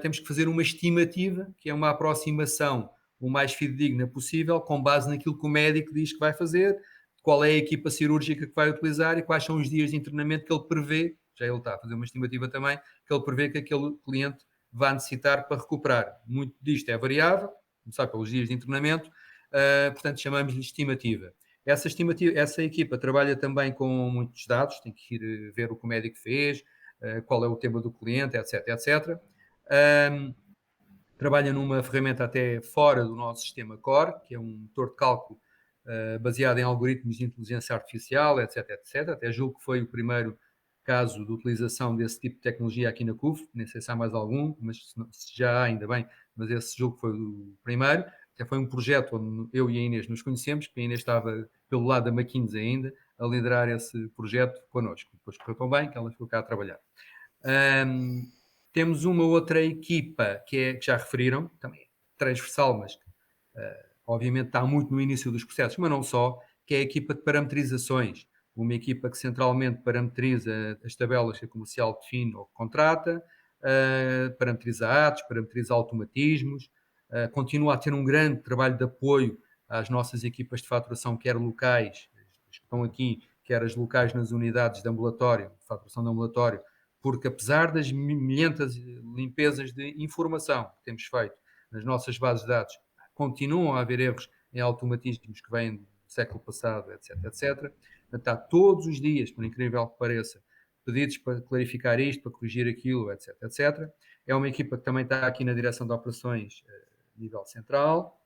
Temos que fazer uma estimativa, que é uma aproximação o mais fidedigna possível, com base naquilo que o médico diz que vai fazer, qual é a equipa cirúrgica que vai utilizar e quais são os dias de internamento que ele prevê, já ele está a fazer uma estimativa também, que ele prevê que aquele cliente vai necessitar para recuperar. Muito disto é variável, começar pelos dias de internamento, portanto chamamos-lhe estimativa. Essa equipa trabalha também com muitos dados, tem que ir ver o que o médico fez, qual é o tema do cliente, etc, etc. Trabalha numa ferramenta até fora do nosso sistema core, que é um motor de cálculo baseado em algoritmos de inteligência artificial, etc, etc. Até julgo que foi o primeiro caso de utilização desse tipo de tecnologia aqui na CUF, nem sei se há mais algum, mas se já há, ainda bem, mas esse julgo foi o primeiro. Até foi um projeto onde eu e a Inês nos conhecemos, que a Inês estava pelo lado da McKinsey ainda, a liderar esse projeto connosco. Depois correu tão bem que ela ficou cá a trabalhar. Temos uma outra equipa que já referiram, também transversal, mas obviamente está muito no início dos processos, mas não só, que é a equipa de parametrizações. Uma equipa que centralmente parametriza as tabelas que a comercial define ou contrata, parametriza atos, parametriza automatismos, continua a ter um grande trabalho de apoio às nossas equipas de faturação, quer locais, as que estão aqui, quer as locais nas unidades de ambulatório, de faturação de ambulatório, porque apesar das milhentas limpezas de informação que temos feito nas nossas bases de dados, continuam a haver erros em automatismos que vêm do século passado, etc, etc. Está todos os dias, por incrível que pareça, pedidos para clarificar isto, para corrigir aquilo, etc, etc. É uma equipa que também está aqui na direção de operações a nível central.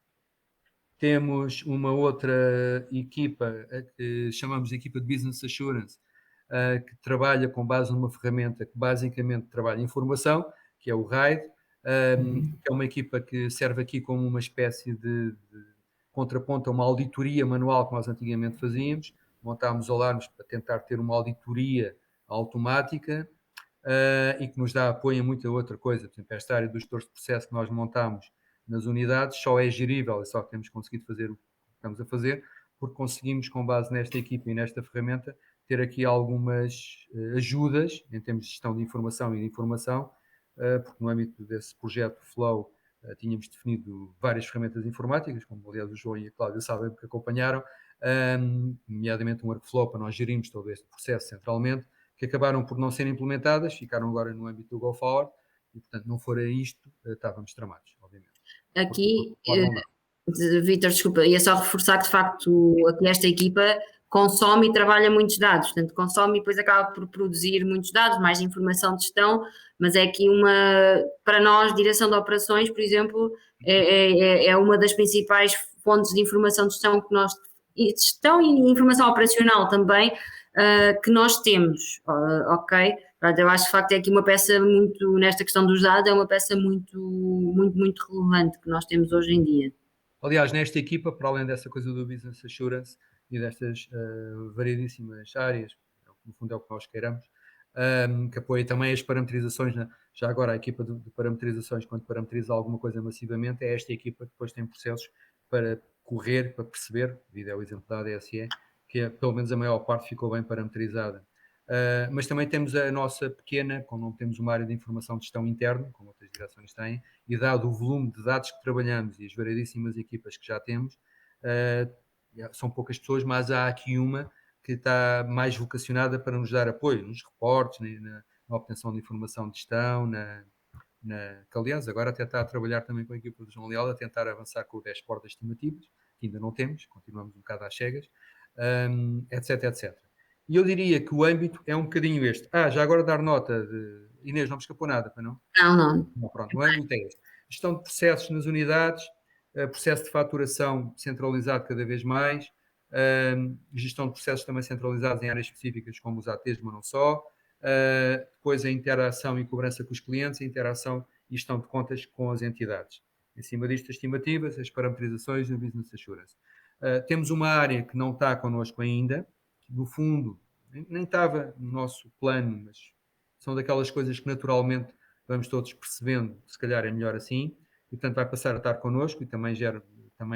Temos uma outra equipa, que chamamos de equipa de Business Assurance, que trabalha com base numa ferramenta que basicamente trabalha informação, que é o RAID, que é uma equipa que serve aqui como uma espécie de contraponto a uma auditoria manual que nós antigamente fazíamos. Montámos alarmes para tentar ter uma auditoria automática e que nos dá apoio em muita outra coisa. Por exemplo, esta área dos gestores de processo que nós montámos nas unidades só é gerível, é só que temos conseguido fazer o que estamos a fazer, porque conseguimos, com base nesta equipa e nesta ferramenta, ter aqui algumas ajudas em termos de gestão de informação e de informação, porque no âmbito desse projeto Flow tínhamos definido várias ferramentas informáticas, como aliás o João e a Cláudia sabem porque acompanharam, nomeadamente um workflow para nós gerirmos todo este processo centralmente, que acabaram por não ser implementadas, ficaram agora no âmbito do Go Forward, e portanto não fora isto, estávamos tramados, obviamente.
Aqui, Vítor, desculpa, ia só reforçar que de facto aqui esta equipa consome e trabalha muitos dados, portanto consome e depois acaba por produzir muitos dados, mais informação de gestão, mas é aqui para nós, direção de operações, por exemplo, é uma das principais fontes de informação de gestão que nós, gestão e informação operacional também, que nós temos, ok? Eu acho que de facto é aqui uma peça muito, nesta questão dos dados, é uma peça muito relevante que nós temos hoje em dia.
Aliás, nesta equipa, para além dessa coisa do Business Assurance e destas variedíssimas áreas, no fundo é o que nós queiramos, que apoia também as parametrizações, já agora a equipa de parametrizações, quando parametriza alguma coisa massivamente, é esta equipa que depois tem processos para correr, para perceber, devido ao exemplo da ADSE, que pelo menos a maior parte ficou bem parametrizada. Mas também temos a nossa pequena, como não temos uma área de informação de gestão interna, como outras direções têm, e dado o volume de dados que trabalhamos e as variedíssimas equipas que já temos, são poucas pessoas, mas há aqui uma que está mais vocacionada para nos dar apoio nos reportes, na obtenção de informação de gestão, que aliás agora até está a trabalhar também com a equipa do João Leal a tentar avançar com o dashboard das estimativas, que ainda não temos, continuamos um bocado às cegas, etc. E eu diria que o âmbito é um bocadinho este. Já agora dar nota de... Inês, não me escapou nada, para não?
Não.
Pronto, o âmbito é este. Gestão de processos nas unidades, processo de faturação centralizado cada vez mais, gestão de processos também centralizados em áreas específicas como os ATs, mas não só. Depois a interação e cobrança com os clientes, a interação e gestão de contas com as entidades. Em cima disto, as estimativas, as parametrizações e o Business Assurance. Temos uma área que não está connosco ainda, no fundo, nem estava no nosso plano, mas são daquelas coisas que naturalmente vamos todos percebendo, se calhar é melhor assim, e portanto vai passar a estar connosco e também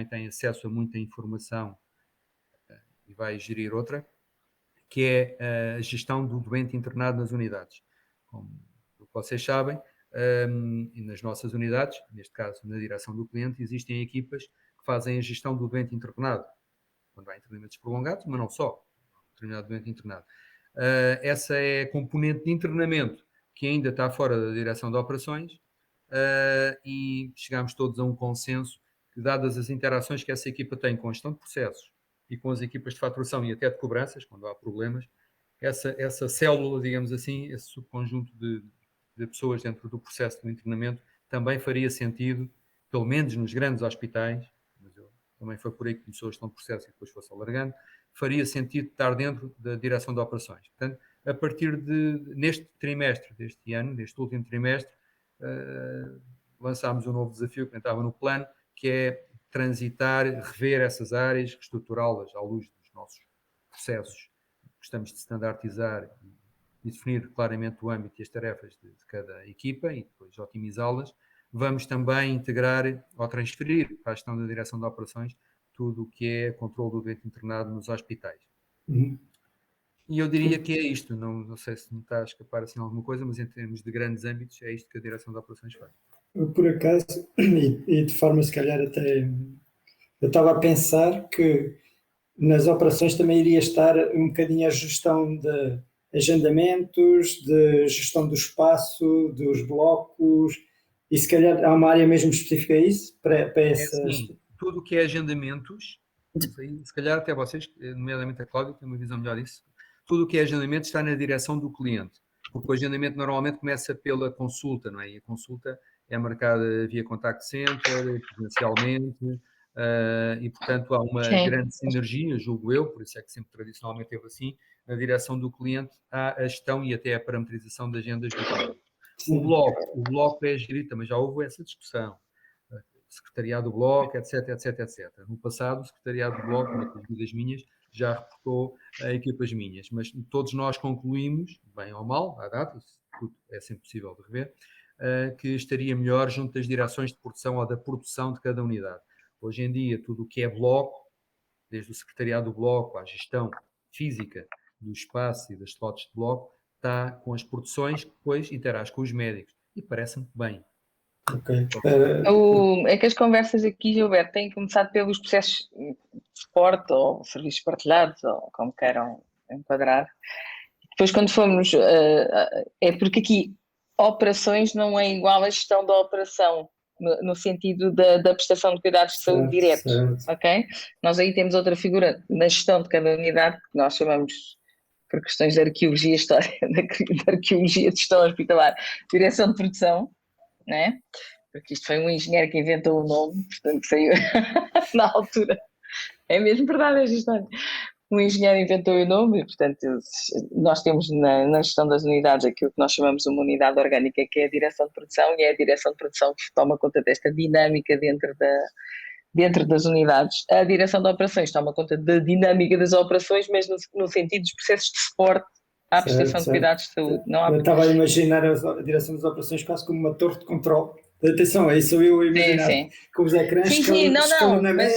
tem acesso a muita informação e vai gerir outra, que é a gestão do doente internado nas unidades. Como vocês sabem, e nas nossas unidades, neste caso na direção do cliente, existem equipas que fazem a gestão do doente internado, quando há internamentos prolongados, mas não só, determinado doente internado. Essa é a componente de internamento que ainda está fora da direção de operações, e chegámos todos a um consenso que, dadas as interações que essa equipa tem com a gestão de processos e com as equipas de faturação e até de cobranças, quando há problemas, essa célula, digamos assim, esse subconjunto de pessoas dentro do processo do internamento também faria sentido, pelo menos nos grandes hospitais, mas também foi por aí que começou a gestão de processo e depois foi-se alargando, faria sentido estar dentro da direção de operações. Portanto, a partir neste trimestre deste ano, neste último trimestre, lançámos um novo desafio que estava no plano, que é transitar, rever essas áreas, reestruturá-las à luz dos nossos processos. Gostamos de standardizar e definir claramente o âmbito e as tarefas de cada equipa e depois otimizá-las. Vamos também integrar ou transferir para a gestão da direção de operações tudo o que é controle do doente internado nos hospitais. E eu diria que é isto, não sei se me está a escapar assim alguma coisa, mas em termos de grandes âmbitos é isto que a direção de operações faz.
Por acaso, e de forma se calhar até, eu estava a pensar que nas operações também iria estar um bocadinho a gestão de agendamentos, de gestão do espaço, dos blocos, e se calhar há uma área mesmo específica a isso, para essas...
Sim, tudo o que é agendamentos, se calhar até vocês, nomeadamente a Cláudia, tem uma visão melhor disso, tudo o que é agendamento está na direção do cliente, porque o agendamento normalmente começa pela consulta, não é? E a consulta é marcada via contact center, presencialmente, e portanto há uma grande sinergia, julgo eu, por isso é que sempre tradicionalmente teve assim, na direção do cliente há a gestão e até a parametrização de agendas do cliente. O bloco é gerido, também já houve essa discussão, secretariado do bloco, etc. No passado, o secretariado do bloco, nas vidas minhas, já reportou a equipas minhas, mas todos nós concluímos, bem ou mal, à data, isso tudo é sempre possível de rever, que estaria melhor junto das direções de produção ou da produção de cada unidade. Hoje em dia, tudo o que é bloco, desde o secretariado do bloco à gestão física do espaço e das slots de bloco está com as produções que depois interage com os médicos. E parece-me bem.
Ok.
É que as conversas aqui, Gilberto, têm começado pelos processos de suporte ou serviços partilhados, ou como queiram enquadrar. Depois, quando fomos... é porque aqui operações não é igual à gestão da operação, no sentido da prestação de cuidados de saúde diretos, ok? Nós aí temos outra figura na gestão de cada unidade, que nós chamamos, por questões de arqueologia, história, de arqueologia de gestão hospitalar, direção de produção, né? Porque isto foi um engenheiro que inventou o nome, portanto saiu na altura. É mesmo verdade esta história. Um engenheiro inventou o nome, portanto, nós temos na gestão das unidades aquilo que nós chamamos de uma unidade orgânica, que é a direção de produção, e é a direção de produção que toma conta desta dinâmica dentro das unidades. A direção de operações toma conta da dinâmica das operações, mas no sentido dos processos de suporte à prestação de cuidados de saúde. Não há...
Eu estava a imaginar a direção das operações quase como uma torre de controle. Atenção, aí sou eu a imaginar com os ecrãs.
Sim, não, mas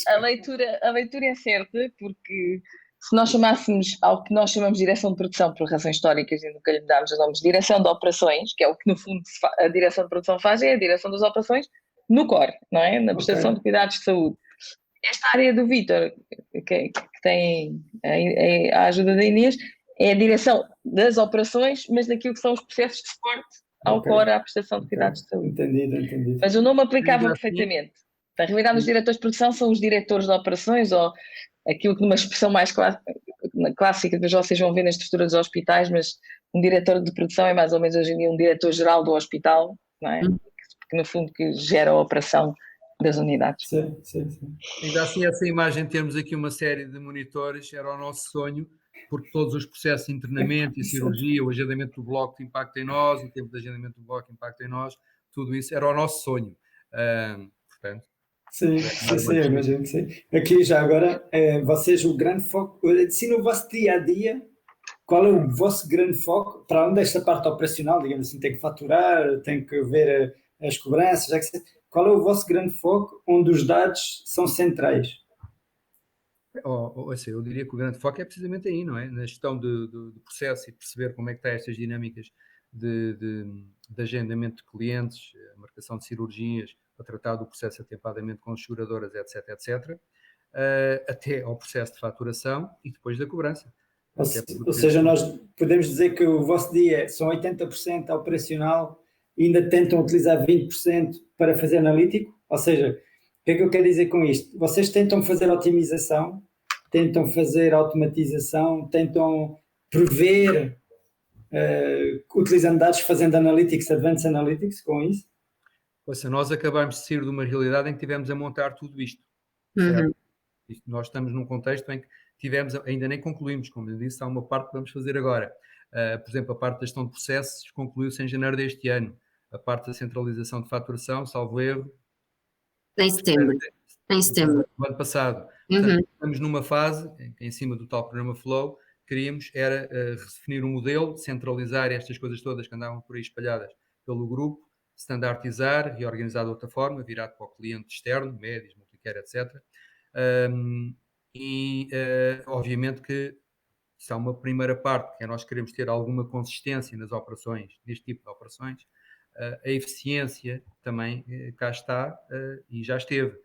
a leitura é certa, porque se nós chamássemos ao que nós chamamos de direção de produção por razões históricas e nunca lhe dámos os nomes de direção de operações, que é o que no fundo a direção de produção faz, é a direção das operações no core, não é? Na prestação de cuidados de saúde. Esta área do Vítor, que tem a ajuda da Inês, é a direção das operações, mas daquilo que são os processos de suporte ao core à prestação de cuidados de saúde.
Entendido.
Mas o nome aplicava perfeitamente. Na realidade, os diretores de produção são os diretores de operações, ou aquilo que numa expressão mais clássica, que vocês vão ver na estrutura dos hospitais, mas um diretor de produção é mais ou menos hoje em dia um diretor-geral do hospital, não é? Que no fundo que gera a operação das unidades.
Sim.
Ainda assim, essa imagem, termos aqui uma série de monitores, era o nosso sonho, porque todos os processos de internamento e cirurgia, o agendamento do bloco impacta em nós, o tempo de agendamento do bloco impacta em nós, tudo isso era o nosso sonho. Portanto,
sim, imagino que sim. Aqui já agora, vocês, o grande foco, se no vosso dia-a-dia, qual é o vosso grande foco, para além desta parte operacional, digamos assim, tem que faturar, tem que ver as cobranças, qual é o vosso grande foco onde os dados são centrais?
Eu diria que o grande foco é precisamente aí, não é? Na gestão do processo e perceber como é que estão estas dinâmicas de agendamento de clientes, a marcação de cirurgias, a tratar do processo atempadamente com as seguradoras, etc., até ao processo de faturação e depois da cobrança.
Ou seja, nós podemos dizer que o vosso dia são 80% operacional e ainda tentam utilizar 20% para fazer analítico? Ou seja, o que é que eu quero dizer com isto? Vocês tentam fazer otimização, tentam fazer automatização, tentam prever, utilizando dados, fazendo analytics, advanced analytics com isso?
Ou seja, nós acabamos de sair de uma realidade em que tivemos a montar tudo isto. Nós estamos num contexto em que ainda nem concluímos, como eu disse, há uma parte que vamos fazer agora. Por exemplo, a parte da gestão de processos concluiu-se em janeiro deste ano. A parte da centralização de faturação, salvo erro,
em setembro.
Do ano passado. Portanto, estamos numa fase em cima do tal programa Flow, queríamos era redefinir um modelo, centralizar estas coisas todas que andavam por aí espalhadas pelo grupo, standardizar, reorganizar de outra forma, virado para o cliente externo, médios, multicare, etc. Obviamente que se há uma primeira parte, que é nós queremos ter alguma consistência nas operações, deste tipo de operações, a eficiência também cá está e já esteve.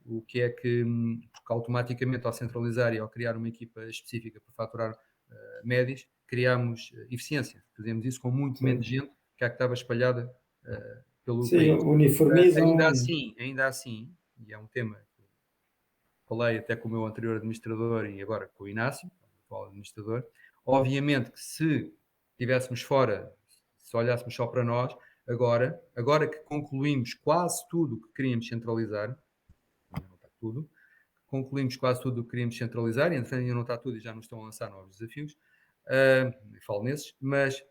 O que é que, porque automaticamente ao centralizar e ao criar uma equipa específica para faturar médias, criámos eficiência. Fazemos isso com muito menos gente que a que estava espalhada pelo país.
Uniformizam.
Ainda assim, e é um tema que falei até com o meu anterior administrador e agora com o Inácio, o atual administrador, obviamente que se estivéssemos fora, se olhássemos só para nós, agora que concluímos quase tudo o que queríamos centralizar, concluímos quase tudo o que queríamos centralizar, e ainda não está tudo e já nos estão a lançar novos desafios, falo nesses, mas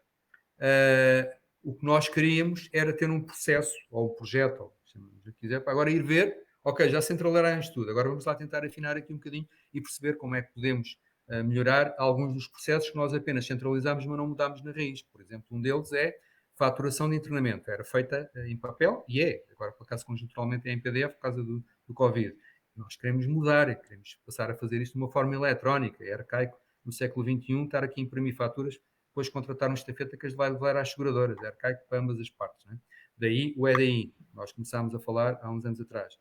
o que nós queríamos era ter um processo, ou um projeto, ou chamamos o que quiser, para agora ir ver, ok, já centralizamos tudo, agora vamos lá tentar afinar aqui um bocadinho e perceber como é que podemos melhorar alguns dos processos que nós apenas centralizámos, mas não mudámos na raiz. Por exemplo, um deles é faturação de internamento, era feita em papel, e agora por acaso conjunturalmente é em PDF por causa do Covid. Nós queremos mudar, queremos passar a fazer isto de uma forma eletrónica, é arcaico no século XXI, estar aqui a imprimir faturas, depois contratar um estafeta que as vai levar às seguradoras, é arcaico para ambas as partes, não é? Daí o EDI, nós começámos a falar há uns anos atrás.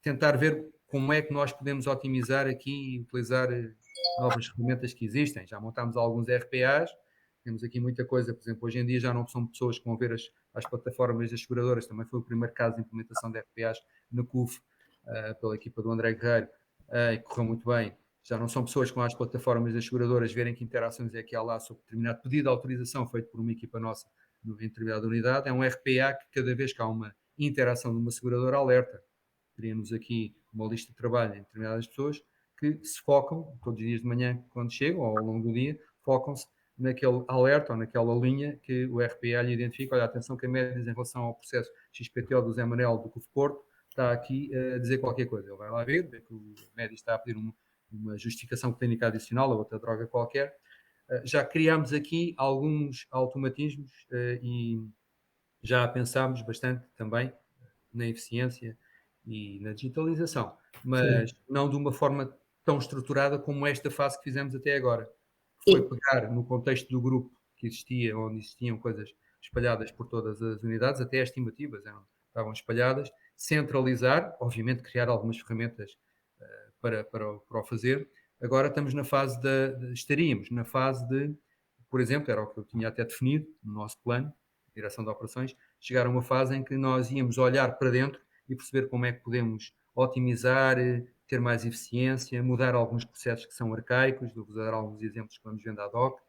Tentar ver como é que nós podemos otimizar aqui e utilizar novas ferramentas que existem. Já montámos alguns RPAs, temos aqui muita coisa, por exemplo, hoje em dia já não são pessoas que vão ver as plataformas das seguradoras, também foi o primeiro caso de implementação de RPAs no CUF, pela equipa do André Guerreiro, e correu muito bem. Já não são pessoas que vão às plataformas das seguradoras verem que interações é que há lá sobre determinado pedido de autorização feito por uma equipa nossa em determinada unidade. É um RPA que cada vez que há uma interação de uma seguradora alerta. Teríamos aqui uma lista de trabalho em determinadas pessoas que se focam, todos os dias de manhã, quando chegam, ou ao longo do dia, focam-se naquele alerta ou naquela linha que o RPA lhe identifica. Olha, atenção que a Médis, em relação ao processo XPTO do Zé Manel do CUF Porto, está aqui a dizer qualquer coisa. Ele vai lá ver que o Médis está a pedir uma justificação clínica adicional a outra droga qualquer. Já criámos aqui alguns automatismos e já pensámos bastante também na eficiência e na digitalização, mas não de uma forma tão estruturada como esta fase que fizemos até agora. Foi pegar no contexto do grupo que existia, onde existiam coisas espalhadas por todas as unidades, até estimativas estavam espalhadas, centralizar, obviamente criar algumas ferramentas para o fazer. Agora estamos na fase estaríamos na fase de, por exemplo, era o que eu tinha até definido no nosso plano, direção de operações, chegar a uma fase em que nós íamos olhar para dentro e perceber como é que podemos otimizar, ter mais eficiência, mudar alguns processos que são arcaicos, vou dar alguns exemplos que vamos vendo ad hoc,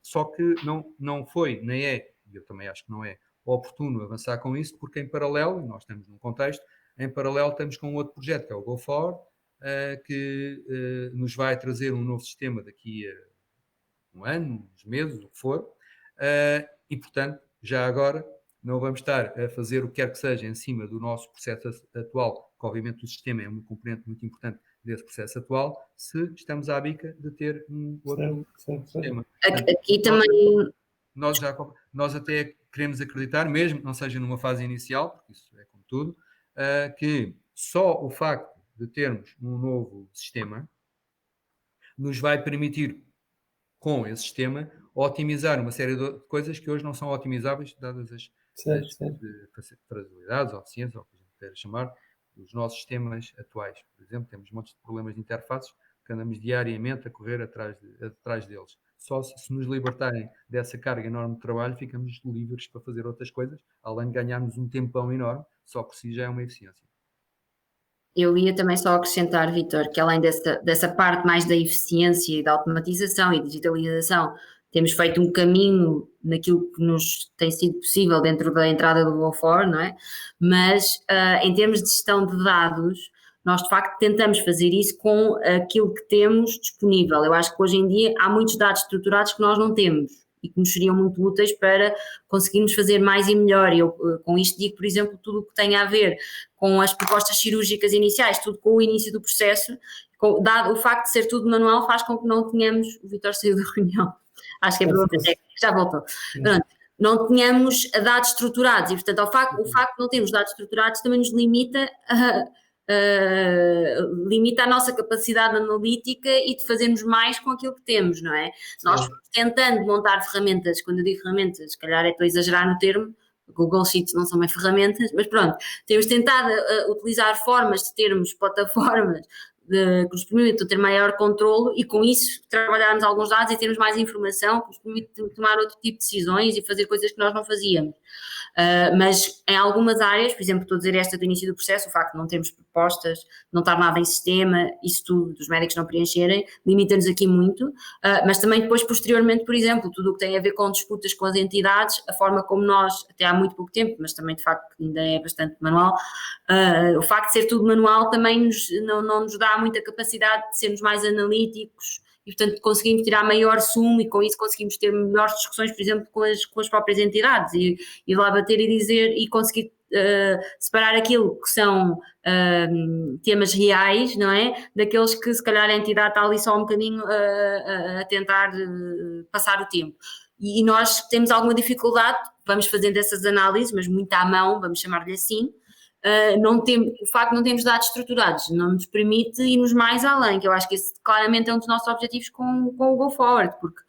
só que não foi, nem é, e eu também acho que não é, oportuno avançar com isso, porque em paralelo, e nós estamos num contexto, em paralelo estamos com um outro projeto, que é o GoFor, que nos vai trazer um novo sistema daqui a um ano, uns meses, o que for, e portanto, já agora, não vamos estar a fazer o que quer que seja em cima do nosso processo atual, que obviamente o sistema é uma componente muito importante desse processo atual, se estamos à bica de ter um outro sistema. Portanto,
aqui também...
Nós até queremos acreditar, mesmo que não seja numa fase inicial, porque isso é como tudo, que só o facto de termos um novo sistema nos vai permitir, com esse sistema, otimizar uma série de coisas que hoje não são otimizáveis, dadas as fragilidades ou ciência, ou o que a gente queira chamar, dos nossos sistemas atuais. Por exemplo, temos montes de problemas de interfaces que andamos diariamente a correr atrás deles. Só se nos libertarem dessa carga enorme de trabalho, ficamos livres para fazer outras coisas, além de ganharmos um tempão enorme, só por si já é uma eficiência.
Eu ia também só acrescentar, Vítor, que além dessa parte mais da eficiência e da automatização e digitalização, temos feito um caminho naquilo que nos tem sido possível dentro da entrada do GoFor, não é? Mas em termos de gestão de dados, nós de facto tentamos fazer isso com aquilo que temos disponível. Eu acho que hoje em dia há muitos dados estruturados que nós não temos e que nos seriam muito úteis para conseguirmos fazer mais e melhor. Eu com isto digo, por exemplo, tudo o que tem a ver com as propostas cirúrgicas iniciais, tudo com o início do processo, dado o facto de ser tudo manual, faz com que não tenhamos... O Vítor saiu da reunião. Acho que é problema técnico, já voltou. Pronto, não tínhamos dados estruturados e, portanto, o facto de não termos dados estruturados também nos limita a nossa capacidade analítica e de fazermos mais com aquilo que temos, não é? Sim. Nós tentando montar ferramentas, quando eu digo ferramentas, se calhar estou a exagerar no termo, Google Sheets não são bem ferramentas, mas pronto, temos tentado utilizar formas de termos plataformas que nos permitem ter maior controlo e com isso trabalharmos alguns dados e termos mais informação que nos permite tomar outro tipo de decisões e fazer coisas que nós não fazíamos. Mas em algumas áreas, por exemplo, estou a dizer esta do início do processo, o facto de não termos propostas, não estar nada em sistema, isso tudo, dos médicos não preencherem, limita-nos aqui muito, mas também depois, posteriormente, por exemplo, tudo o que tem a ver com disputas com as entidades, a forma como nós, até há muito pouco tempo, mas também de facto ainda é bastante manual, o facto de ser tudo manual também não nos dá muita capacidade de sermos mais analíticos e, portanto, conseguimos tirar maior sumo e com isso conseguimos ter melhores discussões, por exemplo, com as próprias entidades e lá bater e dizer e conseguir separar aquilo que são temas reais, não é? Daqueles que se calhar a entidade está ali só um bocadinho a tentar passar o tempo. E nós temos alguma dificuldade, vamos fazendo essas análises, mas muito à mão, vamos chamar-lhe assim, o facto de não termos dados estruturados não nos permite irmos mais além, que eu acho que esse claramente é um dos nossos objetivos com o Go Forward, porque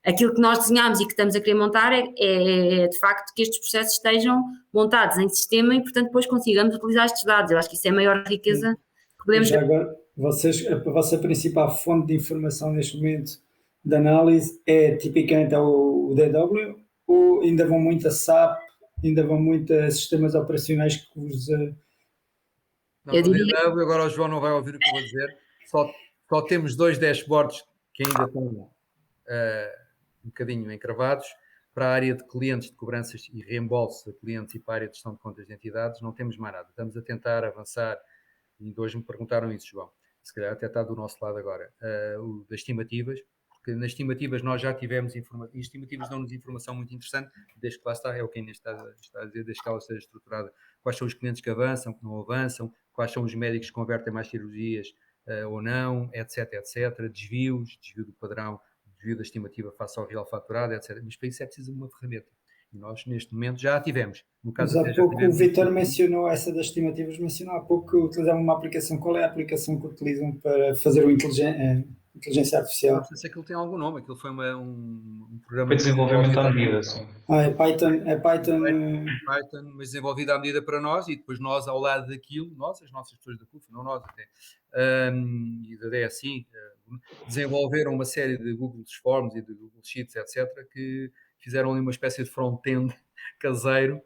aquilo que nós desenhamos e que estamos a querer montar é de facto que estes processos estejam montados em sistema e, portanto, depois consigamos utilizar estes dados. Eu acho que isso é a maior riqueza que podemos...
Já agora, a vossa principal fonte de informação neste momento de análise é tipicamente o DW, ou ainda vão muito a SAP, ainda vão muito a sistemas operacionais que vos...
Não, agora o João não vai ouvir o que eu vou dizer, só temos 2 dashboards que ainda estão um bocadinho encravados. Para a área de clientes de cobranças e reembolso a clientes e para a área de gestão de contas de entidades não temos mais nada. Estamos a tentar avançar, e hoje me perguntaram isso, João, se calhar até está do nosso lado agora, das estimativas, porque nas estimativas nós já tivemos informação, e estimativas dão-nos informação muito interessante, desde que lá está, é o que a Inês está a dizer, desde que ela seja estruturada, quais são os clientes que avançam, que não avançam, quais são os médicos que convertem mais cirurgias ou não, etc, desvio do padrão, desvio da estimativa face ao real faturado, etc. Mas para isso é preciso uma ferramenta. E nós, neste momento, já a tivemos. No caso,
mas há pouco o Vítor mencionou essa das estimativas, mencionou há pouco que utilizavam uma aplicação. Qual é a aplicação que utilizam para fazer o inteligência artificial?
Não sei se aquilo tem algum nome, aquilo foi um programa...
Foi desenvolvimento à medida, sim.
É Python,
mas desenvolvido à medida para nós, e depois nós, ao lado daquilo, as nossas pessoas da CUF, não nós até, e da DSI, desenvolveram uma série de Google Forms e de Google Sheets, etc., que fizeram ali uma espécie de front-end caseiro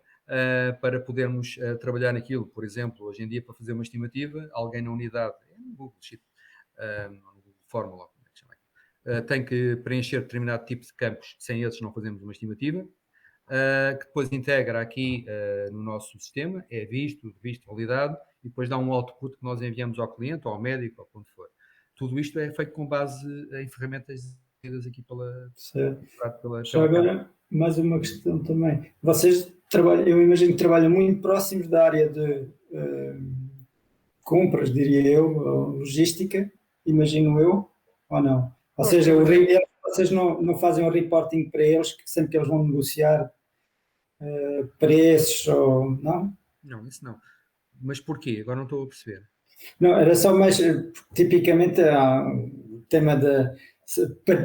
para podermos trabalhar naquilo. Por exemplo, hoje em dia, para fazer uma estimativa, alguém na unidade, no Google Sheet, no Google Fórmula, como é que chama aquilo, tem que preencher determinado tipo de campos, sem esses não fazemos uma estimativa, que depois integra aqui no nosso sistema, é visto, validado, e depois dá um output que nós enviamos ao cliente, ou ao médico, ou onde for. Tudo isto é feito com base em ferramentas aqui pela...
Já agora, mais uma questão também. Vocês trabalham, eu imagino que trabalham muito próximos da área de compras, diria eu, logística, imagino eu, ou não? Ou seja, vocês não fazem um reporting para eles, que sempre que eles vão negociar preços, ou não?
Não, isso não. Mas porquê? Agora não estou a perceber.
Não, era só mais, tipicamente, o tema de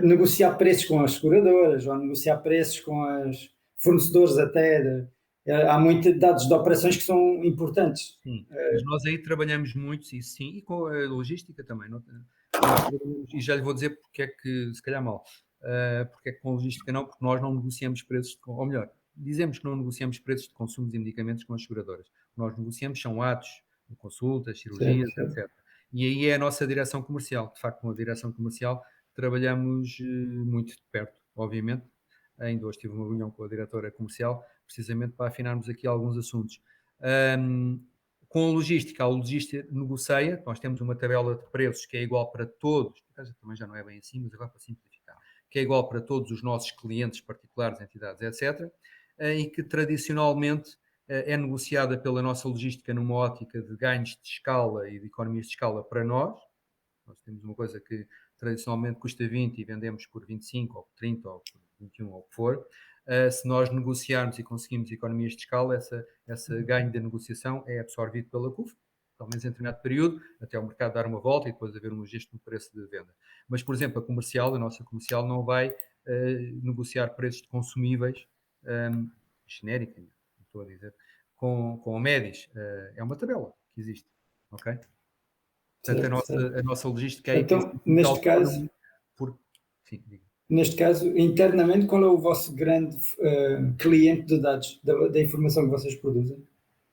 negociar preços com as seguradoras, ou negociar preços com os fornecedores até. Há muitos dados de operações que são importantes.
Sim, mas nós aí trabalhamos muito, sim, e com a logística também. E já lhe vou dizer porque é que, se calhar mal, porque é que com a logística não, porque nós não negociamos preços, ou melhor, dizemos que não negociamos preços de consumos e medicamentos com as seguradoras. O que nós negociamos são atos, consultas, cirurgias, etc. E aí é a nossa direção comercial. De facto, com a direção comercial trabalhamos muito de perto, obviamente. Ainda hoje tive uma reunião com a diretora comercial, precisamente para afinarmos aqui alguns assuntos. Com a logística negocia, nós temos uma tabela de preços que é igual para todos, também já não é bem assim, mas agora para simplificar, que é igual para todos os nossos clientes particulares, entidades, etc., e que tradicionalmente é negociada pela nossa logística numa ótica de ganhos de escala e de economias de escala para nós. Nós temos uma coisa que tradicionalmente custa 20 e vendemos por 25 ou por 30 ou por 21 ou o que for. Se nós negociarmos e conseguimos economias de escala, esse ganho da negociação é absorvido pela CUF, pelo menos em determinado período, até o mercado dar uma volta e depois haver um ajuste no preço de venda. Mas, por exemplo, a nossa comercial não vai negociar preços de consumíveis genérica, estou a dizer, com médios. É uma tabela que existe, ok? Portanto, a nossa logística é...
Então, neste caso...
Sim, diga.
Neste caso, internamente, qual é o vosso grande cliente de dados, da informação que vocês produzem?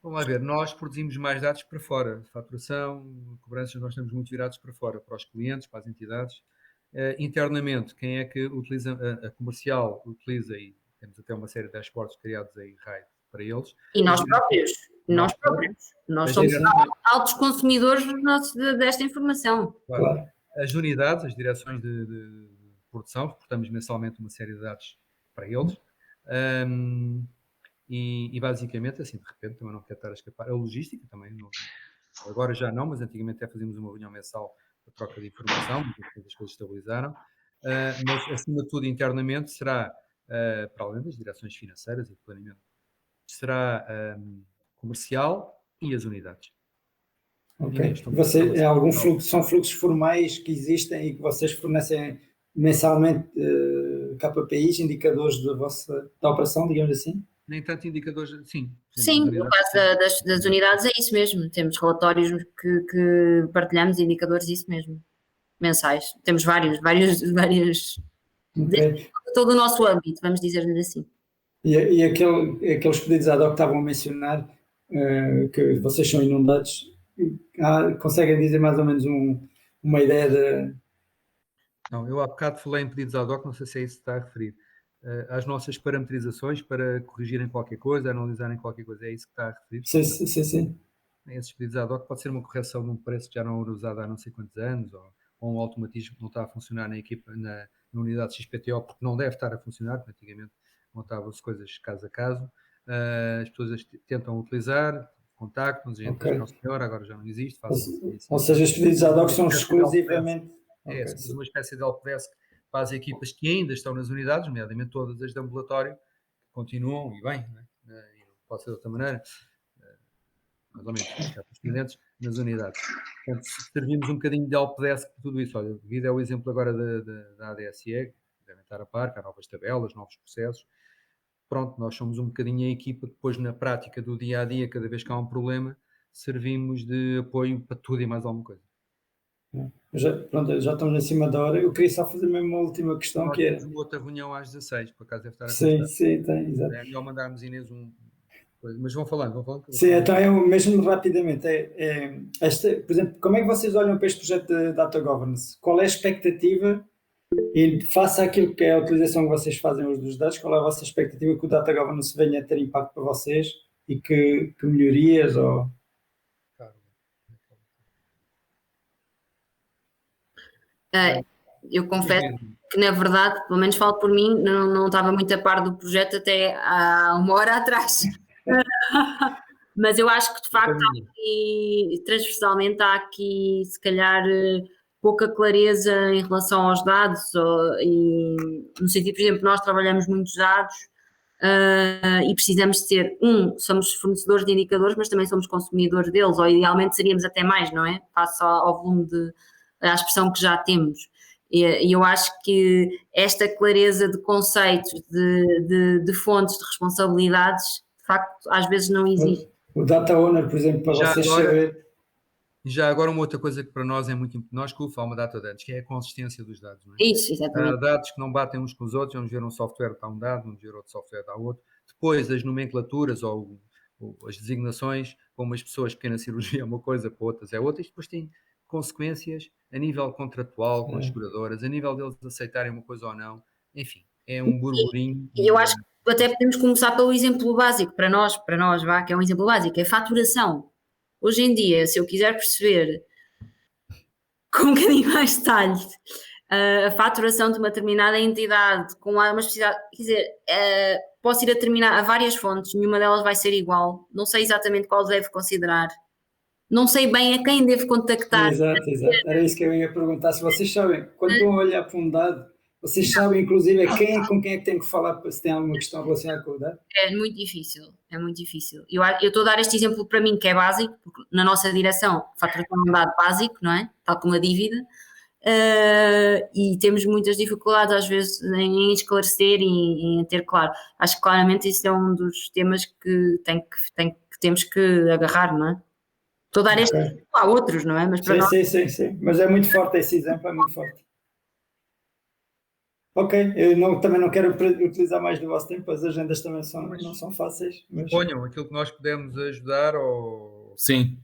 Vamos lá ver, nós produzimos mais dados para fora, faturação, cobranças, nós estamos muito virados para fora, para os clientes, para as entidades. Internamente, quem é que utiliza, a comercial utiliza, e temos até uma série de dashboards criados aí, RAID, para eles.
E nós próprios. Nós somos altos consumidores desta informação.
Claro. As unidades, as direções de produção, reportamos mensalmente uma série de dados para eles. E basicamente, assim, de repente, também não quero estar a escapar. A logística também, agora já não, mas antigamente até fazíamos uma reunião mensal para troca de informação, as coisas estabilizaram. Mas, acima de tudo, internamente, será, para além das direções financeiras e de planeamento, será comercial, e as unidades.
Ok. Você, algum fluxo, são fluxos formais que existem e que vocês fornecem mensalmente KPIs, indicadores da operação, digamos assim?
Nem tanto indicadores, sim.
Sim, no caso das unidades é isso mesmo. Temos relatórios que partilhamos, indicadores, isso mesmo. Mensais. Temos vários
Okay.
todo o nosso âmbito, vamos dizer-lhe assim.
E aqueles pedidos ad hoc que estavam a mencionar, que vocês são inundados, conseguem dizer mais ou menos uma ideia de...
Não, eu há bocado falei em pedidos ad hoc, não sei se é isso que está a referir. Às nossas parametrizações para corrigirem qualquer coisa, analisarem qualquer coisa, é isso que está a referir?
Sim.
Esses pedidos ad hoc pode ser uma correção de um preço que já não era usado há não sei quantos anos, ou um automatismo que não está a funcionar na equipa, na unidade XPTO, porque não deve estar a funcionar, porque antigamente montavam-se coisas caso a caso. As pessoas tentam utilizar, contactam-nos, a gente diz, não senhor, agora já não existe.
Ou seja, os pedidos ad hoc são exclusivamente...
Uma espécie de helpdesk para as equipas que ainda estão nas unidades, nomeadamente todas as de ambulatório, que continuam, e bem, e não pode ser de outra maneira, mais ou menos, os clientes nas unidades. Portanto, servimos um bocadinho de helpdesk para tudo isso. Olha, devido ao exemplo agora da ADSE, devem estar a par, que há novas tabelas, novos processos. Pronto, nós somos um bocadinho a equipa que depois na prática do dia-a-dia, cada vez que há um problema, servimos de apoio para tudo e mais alguma coisa.
Já estamos em cima da hora. Eu queria só fazer mesmo uma última questão, que era...
Uma outra reunião às 16, por acaso deve estar a
constar. Sim, tem, exato.
É melhor mandarmos Inês mas vão falando.
Sim, então eu mesmo rapidamente, por exemplo, como é que vocês olham para este projeto de Data Governance? Qual é a expectativa, e face àquilo que é a utilização que vocês fazem hoje dos dados, qual é a vossa expectativa que o Data Governance venha a ter impacto para vocês e que melhorias ou...
Eu confesso que, na verdade, pelo menos falo por mim, não estava muito a par do projeto até há uma hora atrás. Mas eu acho que, de facto, transversalmente há aqui, se calhar, pouca clareza em relação aos dados, e no sentido, por exemplo, nós trabalhamos muitos dados e precisamos de ser, somos fornecedores de indicadores, mas também somos consumidores deles, ou idealmente seríamos até mais, não é? Face ao volume à expressão que já temos. E eu acho que esta clareza de conceitos, de fontes, de responsabilidades, de facto, às vezes não existe.
O Data Owner, por exemplo, para vocês saber...
Já agora uma outra coisa que para nós é muito importante, nós que há uma data de dados, que é a consistência dos dados. Não é?
Isso, exatamente.
Há dados que não batem uns com os outros, vamos ver um software está um dado, vamos ver outro software está outro. Depois as nomenclaturas ou as designações, como as pessoas, pequena cirurgia é uma coisa, para outras é outra, e depois tem consequências a nível contratual com as seguradoras, a nível deles aceitarem uma coisa ou não, enfim, é um burburinho.
E eu acho que até podemos começar pelo exemplo básico, para nós que é um exemplo básico, é a faturação. Hoje em dia, se eu quiser perceber com um bocadinho mais detalhe a faturação de uma determinada entidade com uma especificidade, quer dizer, posso ir a várias fontes, nenhuma delas vai ser igual, não sei exatamente qual devo considerar. Não sei bem a quem devo contactar.
Exato. Era isso que eu ia perguntar. Se vocês sabem, quando estão a olhar para um dado, vocês sabem, inclusive, com quem é que tem que falar se tem alguma questão relacionada com o dado?
É muito difícil. Eu estou a dar este exemplo para mim, que é básico, porque na nossa direção, faturação é um dado básico, não é? Tal como a dívida. E temos muitas dificuldades, às vezes, em esclarecer e em ter claro. Acho que, claramente, isso é um dos temas que temos que agarrar, não é? Estou a dar este exemplo, há outros, não é? Mas para nós...
Sim. Mas é muito forte esse exemplo, é muito forte. Ok, eu também não quero utilizar mais do vosso tempo, as agendas também não são fáceis. Mas...
Ponham aquilo que nós podemos ajudar ou...
Sim.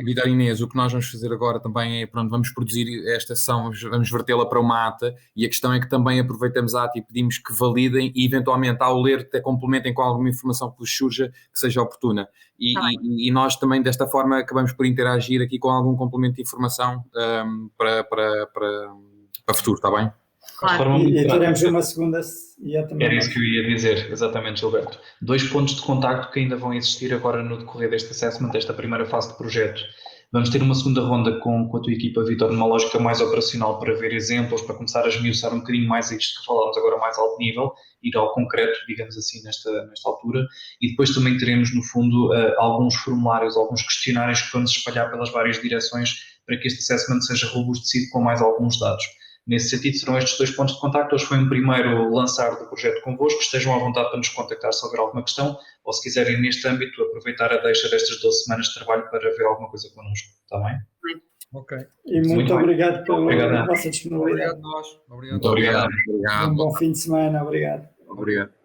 Vitor Inês, o que nós vamos fazer agora também é, vamos produzir esta sessão, vamos vertê-la para uma ata, e a questão é que também aproveitamos a ata e pedimos que validem e eventualmente ao ler até complementem com alguma informação que vos surja que seja oportuna. E nós também desta forma acabamos por interagir aqui com algum complemento de informação para futuro, está bem?
Claro.
E teremos uma segunda.
Era isso que eu ia dizer, exatamente, Gilberto. 2 pontos de contacto que ainda vão existir agora no decorrer deste assessment, desta primeira fase de projeto. Vamos ter uma segunda ronda com a tua equipa, Vítor, numa lógica mais operacional, para ver exemplos, para começar a esmiuçar um bocadinho mais isto que falámos agora mais alto nível, ir ao concreto, digamos assim, nesta altura. E depois também teremos, no fundo, alguns formulários, alguns questionários que vamos espalhar pelas várias direções para que este assessment seja robustecido com mais alguns dados. Nesse sentido, serão estes 2 pontos de contacto. Hoje foi um primeiro lançar do projeto convosco. Estejam à vontade para nos contactar se houver alguma questão, ou se quiserem, neste âmbito, aproveitar a deixa destas 12 semanas de trabalho para ver alguma coisa connosco. Está bem?
Ok.
E muito obrigado pela vossa disponibilidade.
Obrigado a nós.
Muito obrigado.
Um bom fim de semana. Obrigado.
Obrigado.